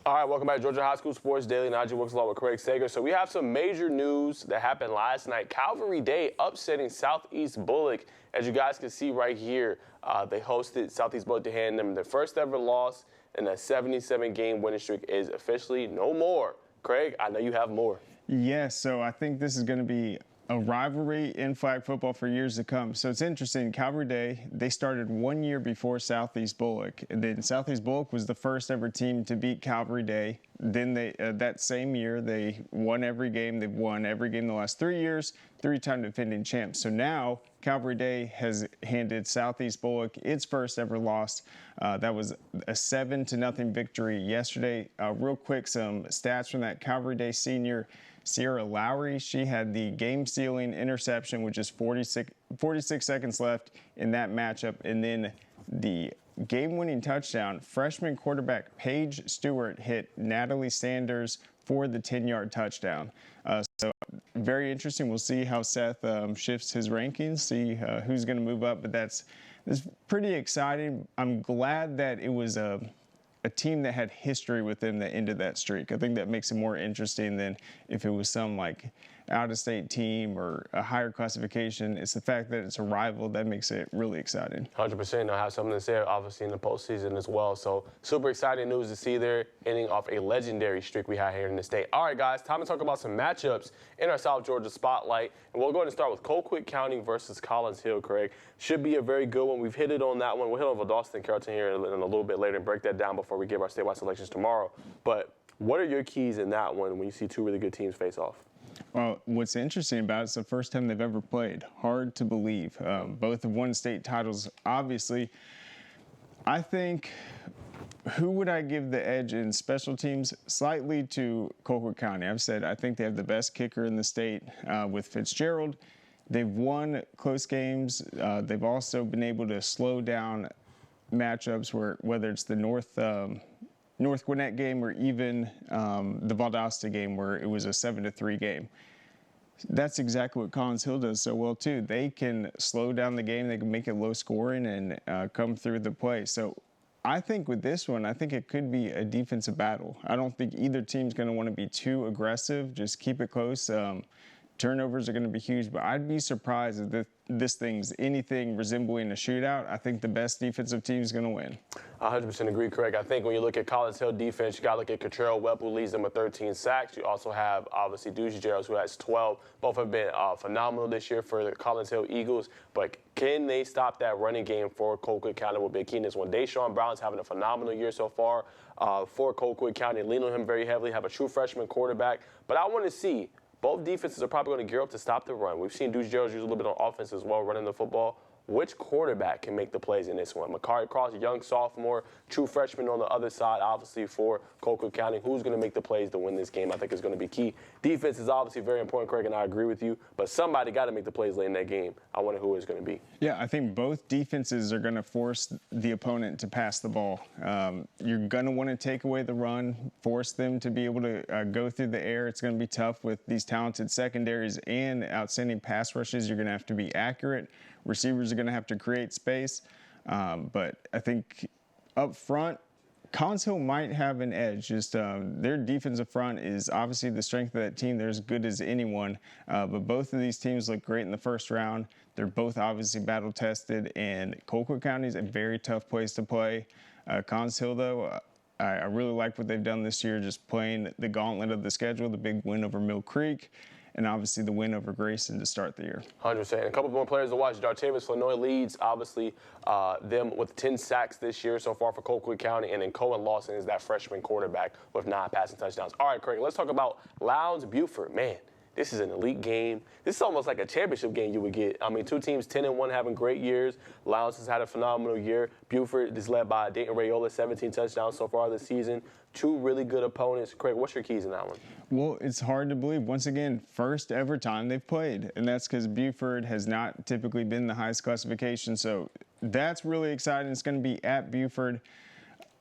All right, welcome back to Georgia High School Sports Daily. Najee Wilkes along with Craig Sager. So we have some major news that happened last night. Calvary Day upsetting Southeast Bullock. As you guys can see right here, they hosted Southeast Bullock to hand them their first ever loss, and that 77-game winning streak is officially no more. Craig, I know you have more. Yes, so I think this is going to be a rivalry in flag football for years to come. So it's interesting, Calvary Day, they started 1 year before Southeast Bullock. And then Southeast Bullock was the first ever team to beat Calvary Day. Then they that same year, they won every game. They've won every game the last 3 years, 3-time defending champs. So now Calvary Day has handed Southeast Bullock its first ever loss. That was a 7-0 victory yesterday. Real quick, some stats from that Calvary Day senior, Sierra Lowry. She had the game-sealing interception with just 46 seconds left in that matchup. And then the game-winning touchdown, freshman quarterback Paige Stewart hit Natalie Sanders for the 10-yard touchdown. So very interesting. We'll see how Seth shifts his rankings, see who's going to move up. But that's pretty exciting. I'm glad that it was a team that had history with them that ended that streak. I think that makes it more interesting than if it was some like out-of-state team or a higher classification. It's the fact that it's a rival that makes it really exciting. 100%. I have something to say, obviously, in the postseason as well. So super exciting news to see there, ending off a legendary streak we had here in the state. All right, guys, time to talk about some matchups in our South Georgia Spotlight. And we'll go ahead and start with Colquitt County versus Collins Hill, Craig. Should be a very good one. We've hit it on that one. We'll hit on Valdosta and Carrollton here in a little bit later and break that down before we give our statewide selections tomorrow. But what are your keys in that one when you see two really good teams face off? Well, what's interesting about it, it's the first time they've ever played. Hard to believe. Both have won state titles, obviously. I think, who would I give the edge in special teams? Slightly to Colquitt County. I've said I think they have the best kicker in the state with Fitzgerald. They've won close games. They've also been able to slow down matchups where, whether it's the North Gwinnett game or even the Valdosta game where it was a 7-3 game. That's exactly what Collins Hill does so well too. They can slow down the game, they can make it low scoring and come through the play. So I think with this one, I think it could be a defensive battle. I don't think either team's going to want to be too aggressive, just keep it close. Turnovers are going to be huge, but I'd be surprised if this thing's anything resembling a shootout. I think the best defensive team is going to win. 100% agree, Craig. I think when you look at Collins Hill defense, you got to look at Cottrell Webb, who leads them with 13 sacks. You also have, obviously, Ducey Geralds, who has 12. Both have been phenomenal this year for the Collins Hill Eagles. But can they stop that running game for Colquitt County will be key in this one? Deshaun Brown's having a phenomenal year so far for Colquitt County. Lean on him very heavily, have a true freshman quarterback. But I want to see, both defenses are probably going to gear up to stop the run. We've seen Ducey Geralds use a little bit on offense as well, running the football. Which quarterback can make the plays in this one? Makari Cross, a young sophomore, true freshman on the other side, obviously, for Colquitt County. Who's going to make the plays to win this game? I think is going to be key. Defense is obviously very important, Craig, and I agree with you. But somebody got to make the plays late in that game. I wonder who it's going to be. Yeah, I think both defenses are going to force the opponent to pass the ball. You're going to want to take away the run, force them to be able to go through the air. It's going to be tough with these talented secondaries and outstanding pass rushes. You're going to have to be accurate. Receivers are going to have to create space. But I think up front, Collins Hill might have an edge. Just their defensive front is obviously the strength of that team. They're as good as anyone. But both of these teams look great in the first round. They're both obviously battle-tested, and Colquitt County is a very tough place to play. Collins Hill, though, I really like what they've done this year, just playing the gauntlet of the schedule, the big win over Mill Creek, and obviously the win over Grayson to start the year. 100%. A couple more players to watch. Dartavis Lenoy leads, obviously, them with 10 sacks this year so far for Colquitt County, and then Cohen Lawson is that freshman quarterback with 9 passing touchdowns. All right, Craig, let's talk about Lowndes Buford. Man, this is an elite game. This is almost like a championship game you would get. I mean, two teams 10-1 having great years. Lowndes has had a phenomenal year. Buford is led by Dayton Rayola, 17 touchdowns so far this season. Two really good opponents. Craig, what's your keys in that one? Well, it's hard to believe. Once again, first ever time they've played, and that's because Buford has not typically been the highest classification. So that's really exciting. It's going to be at Buford.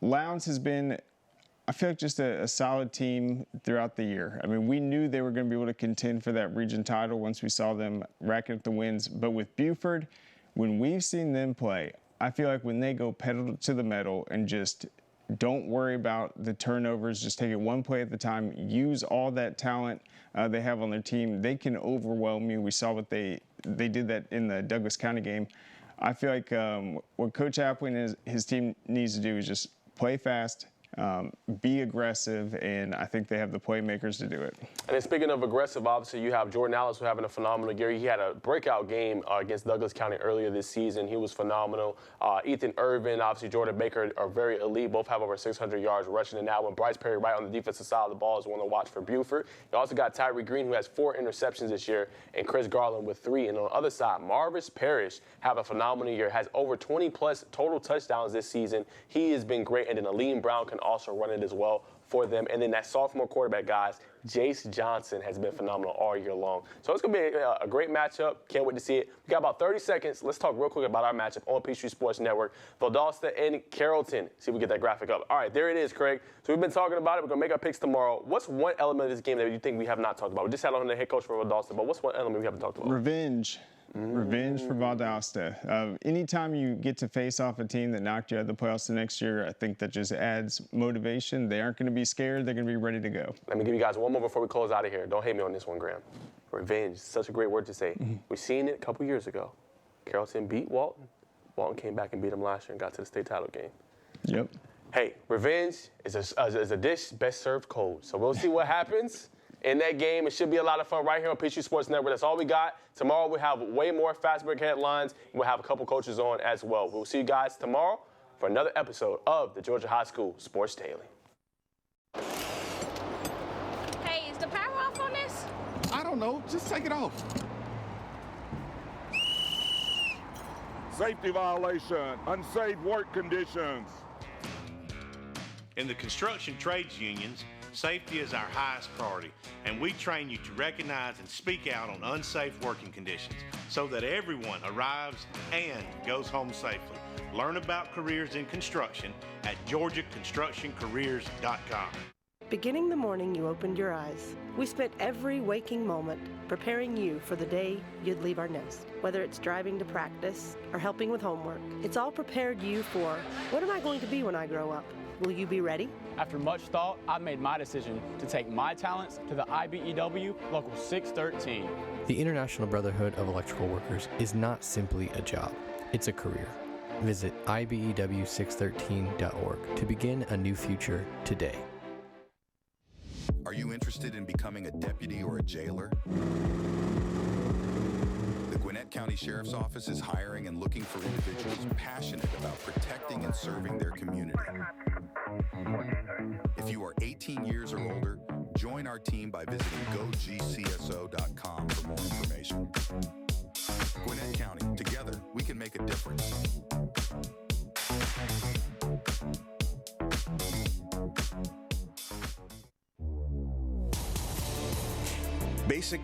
Lowndes has been, I feel like, just a solid team throughout the year. I mean, we knew they were going to be able to contend for that region title once we saw them racking up the wins. But with Buford, when we've seen them play, I feel like when they go pedal to the metal and just Don't worry about the turnovers. Just take it one play at a time. Use all that talent they have on their team. They can overwhelm you. We saw what they did that in the Douglas County game. I feel like what Coach Appling and his team needs to do is just play fast, be aggressive, and I think they have the playmakers to do it. And then speaking of aggressive, obviously you have Jordan Ellis who's having a phenomenal year. He had a breakout game against Douglas County earlier this season. He was phenomenal. Ethan Irvin, obviously Jordan Baker are very elite. Both have over 600 yards rushing in that one. Bryce Perry right on the defensive side of the ball is one to watch for Buford. You also got Tyree Green who has 4 interceptions this year, and Chris Garland with 3. And on the other side, Marvis Parrish have a phenomenal year, has over 20-plus total touchdowns this season. He has been great, and then Aleem Brown can also run it as well for them. And then that sophomore quarterback, guys, Jace Johnson has been phenomenal all year long. So it's going to be a great matchup. Can't wait to see it. We got about 30 seconds. Let's talk real quick about our matchup on Peachtree Sports Network. Valdosta and Carrollton. See if we get that graphic up. All right, there it is, Craig. So we've been talking about it. We're going to make our picks tomorrow. What's one element of this game that you think we have not talked about? We just had on the head coach for Valdosta, but what's one element we haven't talked about? Revenge. Revenge for Valdosta. Anytime you get to face off a team that knocked you out of the playoffs the next year, I think that just adds motivation. They aren't going to be scared. They're going to be ready to go. Let me give you guys one more before we close out of here. Don't hate me on this one, Graham. Revenge, such a great word to say. We've seen it a couple years ago. Carrollton beat Walton. Walton came back and beat them last year and got to the state title game. Yep. Hey, revenge is a dish best served cold. So we'll see what happens in that game. It should be a lot of fun right here on Peachtree Sports Network. That's all we got. Tomorrow we'll have way more fast break headlines. We'll have a couple coaches on as well. We'll see you guys tomorrow for another episode of the Georgia High School Sports Daily. Hey, is the power off on this? I don't know. Just take it off. Safety violation, unsafe work conditions. In the construction trades unions, safety is our highest priority, and we train you to recognize and speak out on unsafe working conditions so that everyone arrives and goes home safely. Learn about careers in construction at georgiaconstructioncareers.com. Beginning the morning you opened your eyes, we spent every waking moment preparing you for the day you'd leave our nest. Whether it's driving to practice or helping with homework, it's all prepared you for, what am I going to be when I grow up? Will you be ready? After much thought, I made my decision to take my talents to the IBEW Local 613. The International Brotherhood of Electrical Workers is not simply a job, it's a career. Visit IBEW613.org to begin a new future today. Are you interested in becoming a deputy or a jailer? The Gwinnett County Sheriff's Office is hiring and looking for individuals passionate about protecting and serving their community. If you are 18 years or older, join our team by visiting gogcso.com for more information. Gwinnett County, together we can make a difference. Basic